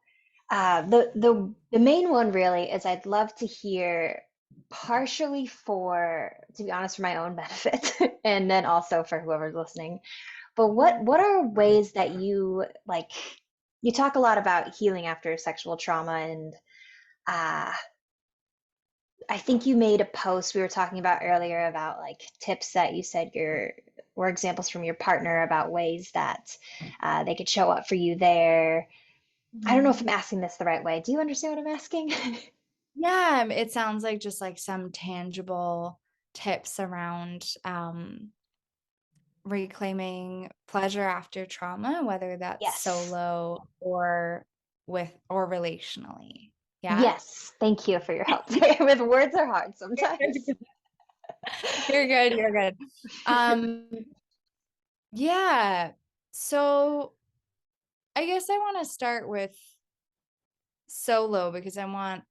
The main one really is I'd love to hear, partially for, to be honest, for my own benefit, and then also for whoever's listening. But Yeah. what are ways that you like? You talk a lot about healing after sexual trauma and uh, I think you made a post we were talking about earlier about like tips that you said were examples from your partner about ways that they could show up for you there. I don't know if I'm asking this the right way. Do you understand what I'm asking? Yeah, it sounds like just like some tangible tips around reclaiming pleasure after trauma, whether that's Yes. solo or relationally. Yeah. Yes. Thank you for your help there. With words are hard sometimes. You're good, you're good. Um, yeah. So I guess I want to start with solo because I want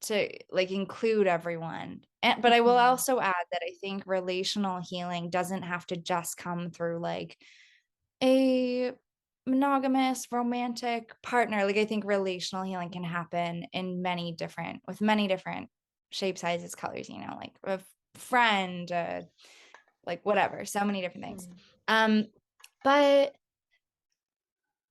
to like include everyone. But I will Mhm. also add that I think relational healing doesn't have to just come through like a monogamous romantic partner. Like I think relational healing can happen in many different shapes, sizes, colors, like a friend, like whatever, so many different things. Mhm. But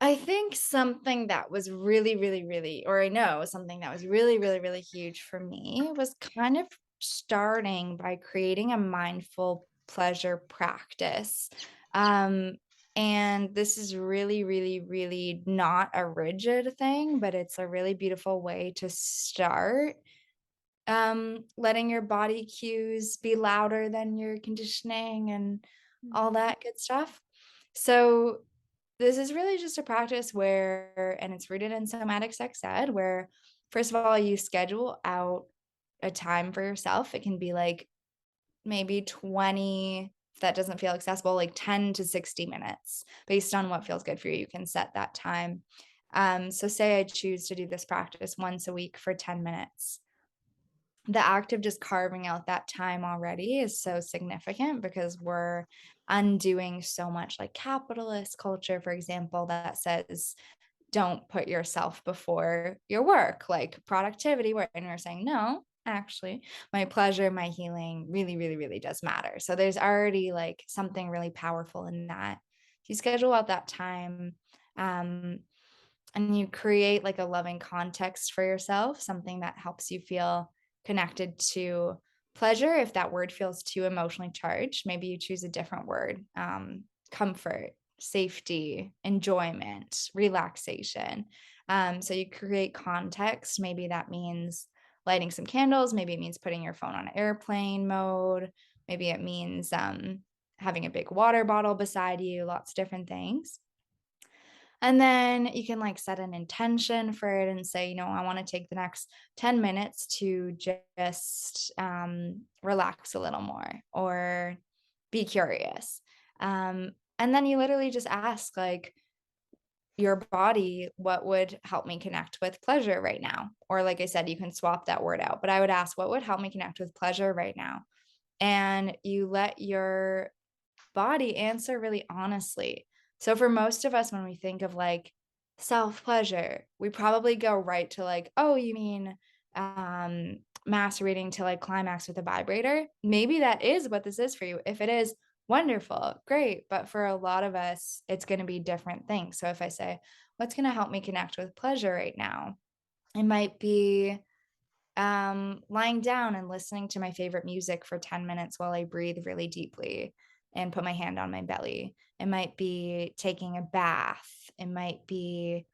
I think something that was really, really, really, or I know something that was really, really, really huge for me was kind of starting by creating a mindful pleasure practice. Um, and this is really, really, really not a rigid thing, but it's a really beautiful way to start. Letting your body cues be louder than your conditioning and all Mhm. that good stuff. So this is really just a practice where, and it's rooted in somatic sex ed, where first of all, you schedule out a time for yourself. It can be like maybe 20, if that doesn't feel accessible, like 10 to 60 minutes based on what feels good for you. You can set that time. So say I choose to do this practice once a week for 10 minutes. The act of just carving out that time already is so significant because we're undoing so much like capitalist culture, for example, that says don't put yourself before your work, like productivity, where and we're saying, no, actually, my pleasure, my healing really, really, really does matter. So there's already like something really powerful in that. If you schedule out that time, um, and you create like a loving context for yourself, something that helps you feel connected to pleasure. If that word feels too emotionally charged, maybe you choose a different word. Comfort, safety, enjoyment, relaxation. So you create context. Maybe that means lighting some candles. Maybe it means putting your phone on airplane mode. Maybe it means having a big water bottle beside you, lots of different things. And then you can like set an intention for it and say, I want to take the next 10 minutes to just relax a little more or be curious. And then you literally just ask, like, your body, what would help me connect with pleasure right now? Or, like I said, you can swap that word out, but I would ask, what would help me connect with pleasure right now? And you let your body answer really honestly. So for most of us, when we think of like self pleasure, we probably go right to like, oh, you mean masturbating to like climax with a vibrator? Maybe that is what this is for you. If it is, wonderful, great. But for a lot of us, it's going to be different things. So if I say, what's going to help me connect with pleasure right now? It might be lying down and listening to my favorite music for 10 minutes while I breathe really deeply and put my hand on my belly. It might be taking a bath. It might be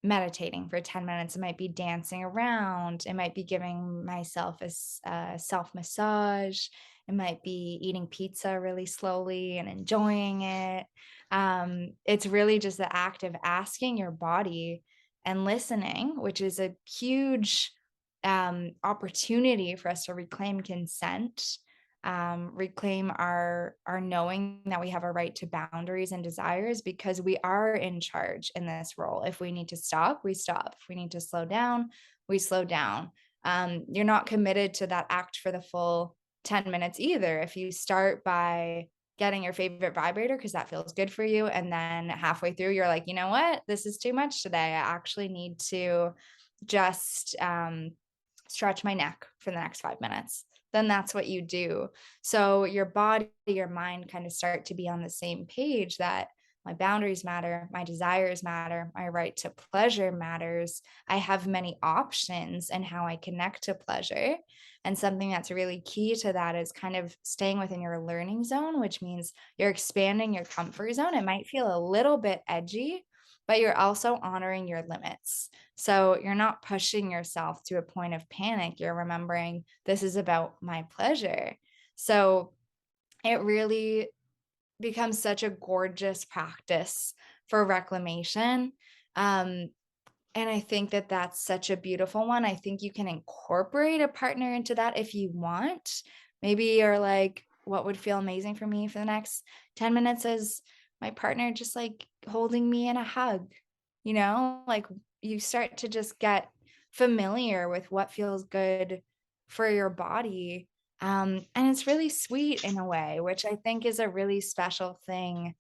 meditating for 10 minutes. It might be dancing around. It might be giving myself a self massage. It might be eating pizza really slowly and enjoying it. It's really just the act of asking your body and listening, which is a huge opportunity for us to reclaim consent, reclaim our knowing that we have a right to boundaries and desires because we are in charge in this role. If we need to stop, we stop. If we need to slow down, we slow down. You're not committed to that act for the full 10 minutes either. If you start by getting your favorite vibrator because that feels good for you, and then halfway through, you're like, you know what, this is too much today. I actually need to just stretch my neck for the next 5 minutes, then that's what you do. So your body, your mind kind of start to be on the same page that my boundaries matter, my desires matter, my right to pleasure matters. I have many options in how I connect to pleasure. And something that's really key to that is kind of staying within your learning zone, which means you're expanding your comfort zone. It might feel a little bit edgy, but you're also honoring your limits. So you're not pushing yourself to a point of panic. You're remembering this is about my pleasure. So it really becomes such a gorgeous practice for reclamation. Um, and I think that that's such a beautiful one. I think you can incorporate a partner into that if you want. Maybe you're like, what would feel amazing for me for the next 10 minutes is my partner just like holding me in a hug, like you start to just get familiar with what feels good for your body. And it's really sweet in a way, which I think is a really special thing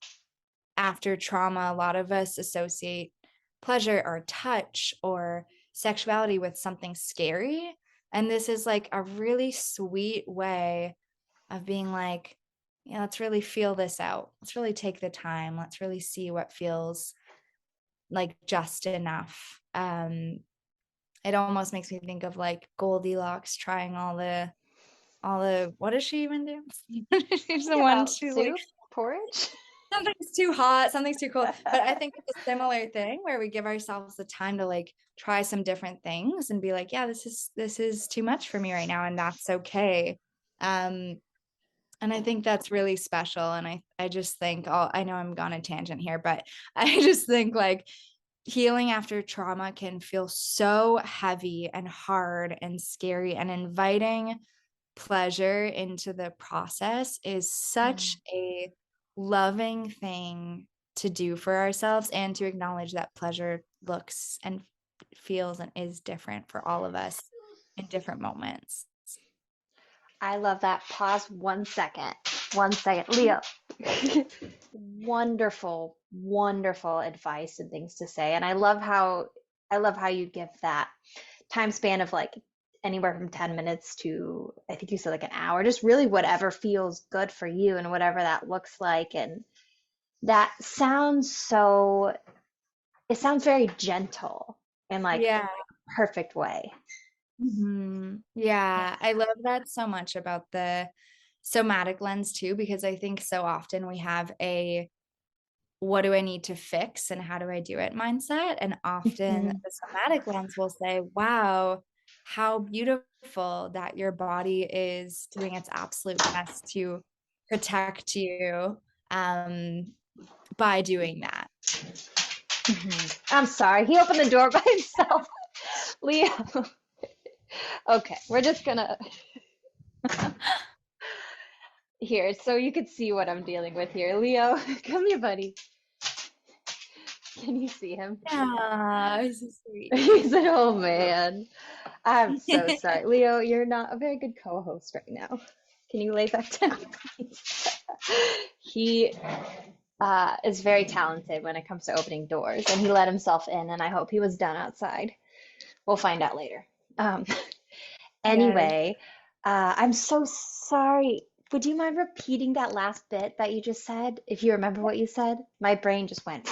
after trauma. A lot of us associate pleasure or touch or sexuality with something scary. And this is like a really sweet way of being like, yeah, let's really feel this out. Let's really take the time. Let's really see what feels like just enough. It almost makes me think of like Goldilocks trying all the what does she even do? She's the Think one about she like soup, porridge. something's too hot, something's too cold. But I think it's a similar thing where we give ourselves the time to like try some different things and be like, yeah, this is too much for me right now, and that's okay. Um, and I think that's really special. And I just think, I know I'm gone a tangent here, but I just think like healing after trauma can feel so heavy and hard and scary, and inviting pleasure into the process is such Mm. a loving thing to do for ourselves, and to acknowledge that pleasure looks and feels and is different for all of us in different moments. I love that. Pause 1 second. 1 second. Leo, wonderful, wonderful advice and things to say. And I love how you give that time span of like anywhere from 10 minutes to I think you said like an hour, just really whatever feels good for you and whatever that looks like. And that sounds so, it sounds very gentle in like Yeah. a perfect way. Yeah. Yeah, I love that so much about the somatic lens too, because I think so often we have a what do I need to fix and how do I do it mindset. And often Mhm. the somatic lens will say, wow, how beautiful that your body is doing its absolute best to protect you um, by doing that. Mhm. I'm sorry. He opened the door by himself. Leo. Okay, we're just gonna here so you could see what I'm dealing with here. Leo, come here, buddy. Can you see him? Yeah, it's so sweet. He's an old man. I'm so sorry. Leo, you're not a very good co-host right now. Can you lay back down, please? He is very talented when it comes to opening doors, and he let himself in, and I hope he was done outside. We'll find out later. Um, Yes. anyway, I'm so sorry. Would you mind repeating that last bit that you just said? If you remember what you said, my brain just went.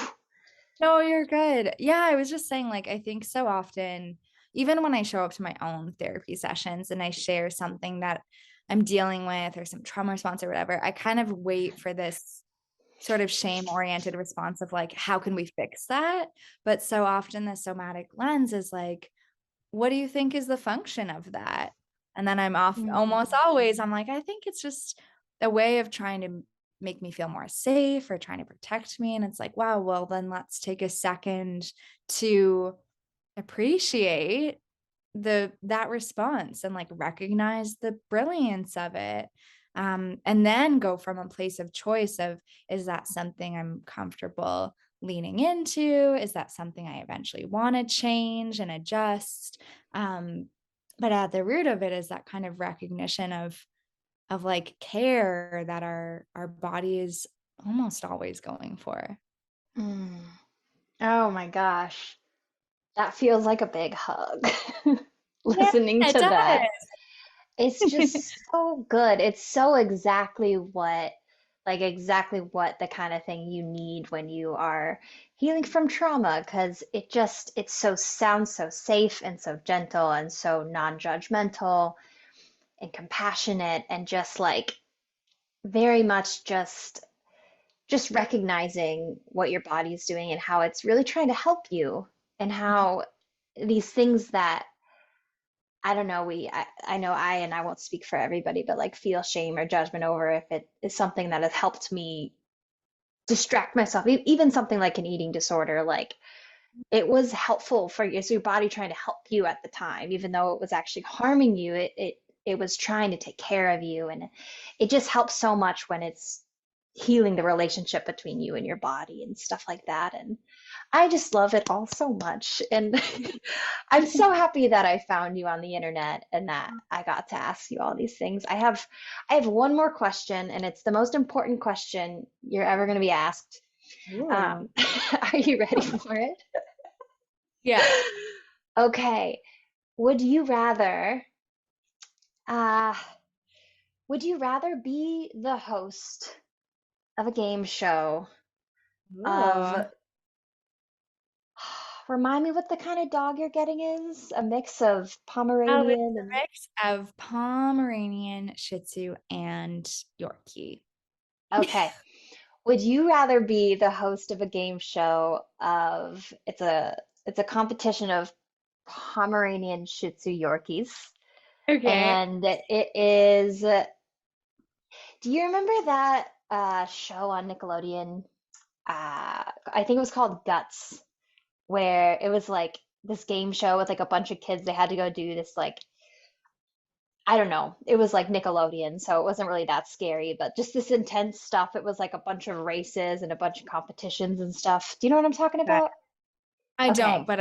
No, you're good. Yeah, I was just saying, like, I think so often, even when I show up to my own therapy sessions and I share something that I'm dealing with or some trauma response or whatever, I kind of wait for this sort of shame-oriented response of like, how can we fix that? But so often the somatic lens is like, what do you think is the function of that? And then I'm off almost always, I'm like, I think it's just a way of trying to make me feel more safe or trying to protect me. And it's like, wow, well, then let's take a second to appreciate that response and like recognize the brilliance of it. And then go from a place of choice of, is that something I'm comfortable leaning into? Is that something I eventually want to change and adjust? um, but at the root of it is that kind of recognition of like care that our body is almost always going for. Mm. Oh my gosh. That feels like a big hug. Yeah, Listening it to that. does. It's just so good. It's so exactly what like exactly what the kind of thing you need when you are healing from trauma, because it so sounds so safe and so gentle and so non-judgmental and compassionate and just like very much just recognizing what your body is doing and how it's really trying to help you and how these things that I don't know, I know and I won't speak for everybody, but like feel shame or judgment over if it is something that has helped me distract myself, even something like an eating disorder, like it was helpful for you, so your body trying to help you at the time, even though it was actually harming you, it was trying to take care of you. And it just helps so much when it's healing the relationship between you and your body and stuff like that. And I just love it all so much. And I'm so happy that I found you on the internet and that I got to ask you all these things. I have one more question, and it's the most important question you're ever going to be asked. Ooh. Are you ready for it? Yeah. Okay. Would you rather uh would you rather be the host of a game show of Ooh. remind me what the kind of dog you're getting is? A mix of Oh, it's Pomeranian a and mix of Pomeranian, Shih Tzu, and Yorkie. okay. Would you rather be the host of a game show of it's a competition of Pomeranian Shih Tzu Yorkies, Okay. and it is do you remember that show on Nickelodeon? I think it was called Guts, where it was like this game show with like a bunch of kids. They had to go do this like I don't know. It was like Nickelodeon, so it wasn't really that scary, but just this intense stuff. It was like a bunch of races and a bunch of competitions and stuff. Do you know what I'm talking Okay. about? I don't, Okay, but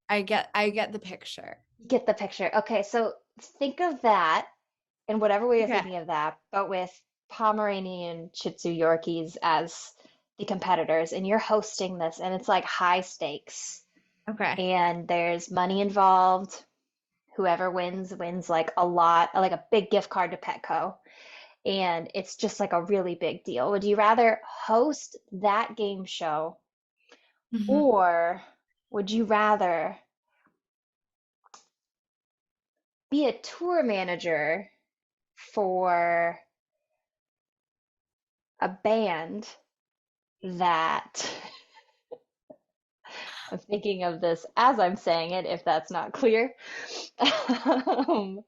I get the picture. you get the picture. Okay, so think of that in whatever way you're Okay. thinking of that, but with Pomeranian Shih Tzu Yorkies as the competitors, and you're hosting this, and it's like high stakes, Okay. and there's money involved. Whoever wins like a lot, like a big gift card to Petco, and it's just like a really big deal. Would you rather host that game show, Mhm. or would you rather be a tour manager for a band that I'm thinking of this as I'm saying it, if that's not clear. Um,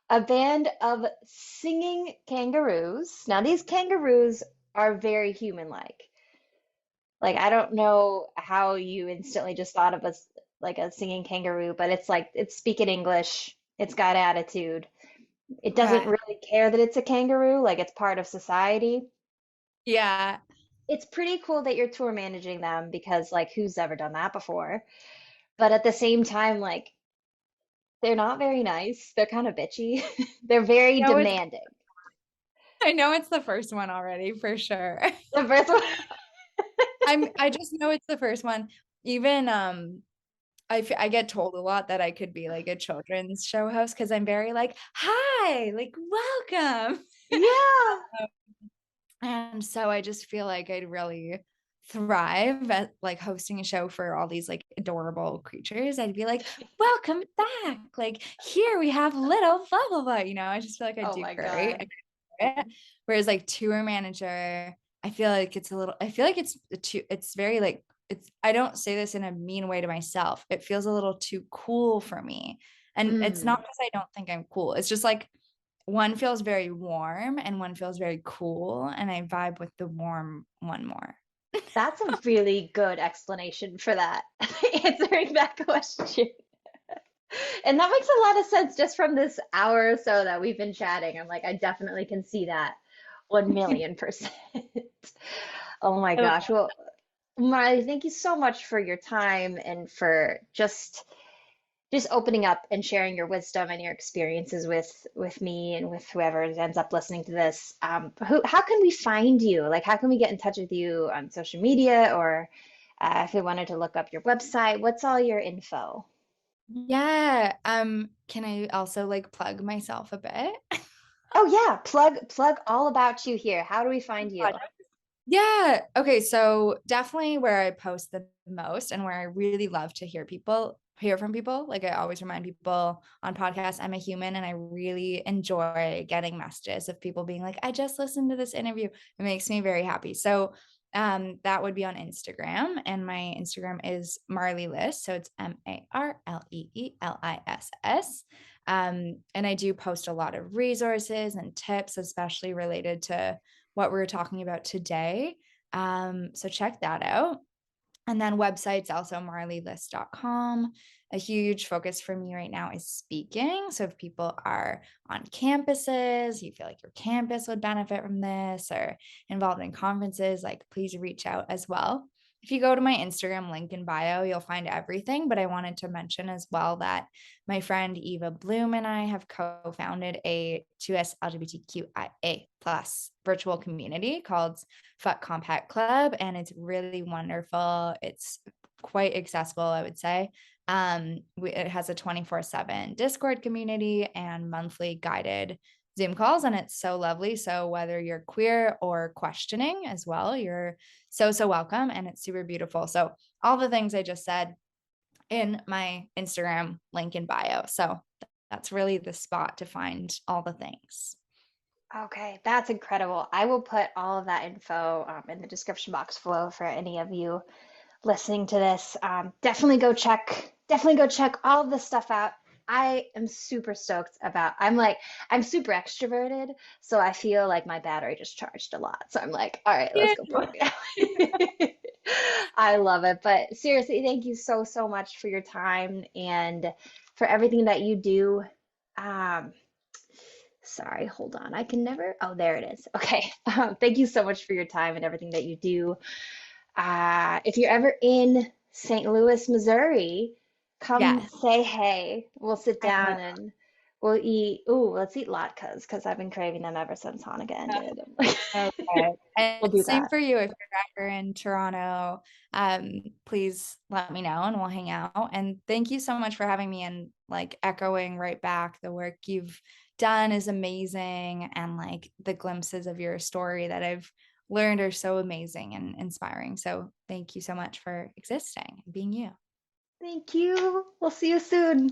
a band of singing kangaroos. Now, these kangaroos are very human-like. Like, I don't know how you instantly just thought of us like a singing kangaroo, but it's like it's speaking English, it's got attitude. It doesn't Okay. really care that it's a kangaroo, like it's part of society. Yeah. It's pretty cool that you're tour managing them because like who's ever done that before? But at the same time, like they're not very nice. They're kind of bitchy. They're very No, it's demanding. I know it's the first one already for sure. The first one, I just know it's the first one. Even I get told a lot that I could be like a children's show host because I'm very like, hi, like welcome. yeah. And so I just feel like I'd really thrive at like hosting a show for all these like adorable creatures. I'd be like, welcome back. Like here we have little blah blah blah. I just feel like I'd Oh do my great. God. Whereas like tour manager, I feel like I feel like it's very like I don't say this in a mean way to myself. It feels a little too cool for me. And it's not Mm. because I don't think I'm cool. It's just like one feels very warm and one feels very cool. And I vibe with the warm one more. That's a really good explanation for that, answering that question. And that makes a lot of sense just from this hour or so that we've been chatting. I'm like, I definitely can see that 1,000,000%. Oh my I gosh. Well, Marley, thank you so much for your time and for just opening up and sharing your wisdom and your experiences with me and with whoever ends up listening to this. How can we find you? Like, how can we get in touch with you on social media or if we wanted to look up your website? What's all your info? Yeah. Can I also like plug myself a bit? Oh yeah, plug all about you here. How do we find you? Yeah. Okay. So definitely where I post the most and where I really love to hear from people. Like I always remind people on podcasts, I'm a human and I really enjoy getting messages of people being like, I just listened to this interview. It makes me very happy. So that would be on Instagram. And my Instagram is Marlee Liss. So it's MarleeLiss. And I do post a lot of resources and tips, especially related to what we're talking about today. So check that out. And then websites also marleeliss.com. A huge focus for me right now is speaking. So if people are on campuses, you feel like your campus would benefit from this or involved in conferences, like please reach out as well. If you go to my Instagram link in bio, you'll find everything. But I wanted to mention as well that my friend Eva Bloom and I have co-founded a 2S LGBTQIA plus virtual community called Comphet Club, and it's really wonderful. It's quite accessible, I would say. It has a 24/7 Discord community and monthly guided Zoom calls, and it's so lovely. So whether you're queer or questioning as well, you're so welcome, and it's super beautiful. So all the things I just said in my Instagram link in bio. So that's really the spot to find all the things. Okay, that's incredible. I will put all of that info in the description box below for any of you listening to this. Definitely go check all of this stuff out. I am super stoked about. I'm super extroverted, so I feel like my battery just charged a lot. So I'm like, all right, let's Yeah. go plug it. I love it. But seriously, thank you so much for your time and for everything that you do. Um, Sorry, hold on. I can never. Oh, there it is. Okay. Thank you so much for your time and everything that you do. If you're ever in St. Louis, Missouri, come Yes. say hey. We'll sit I down and we'll eat. Ooh, let's eat latkes because I've been craving them ever since Hanukkah ended. Okay. We'll And do same that. for you if you're ever in Toronto. Please let me know and we'll hang out. And thank you so much for having me and like echoing right back. The work you've done is amazing. And like the glimpses of your story that I've learned are so amazing and inspiring. So thank you so much for existing and being you. Thank you. We'll see you soon.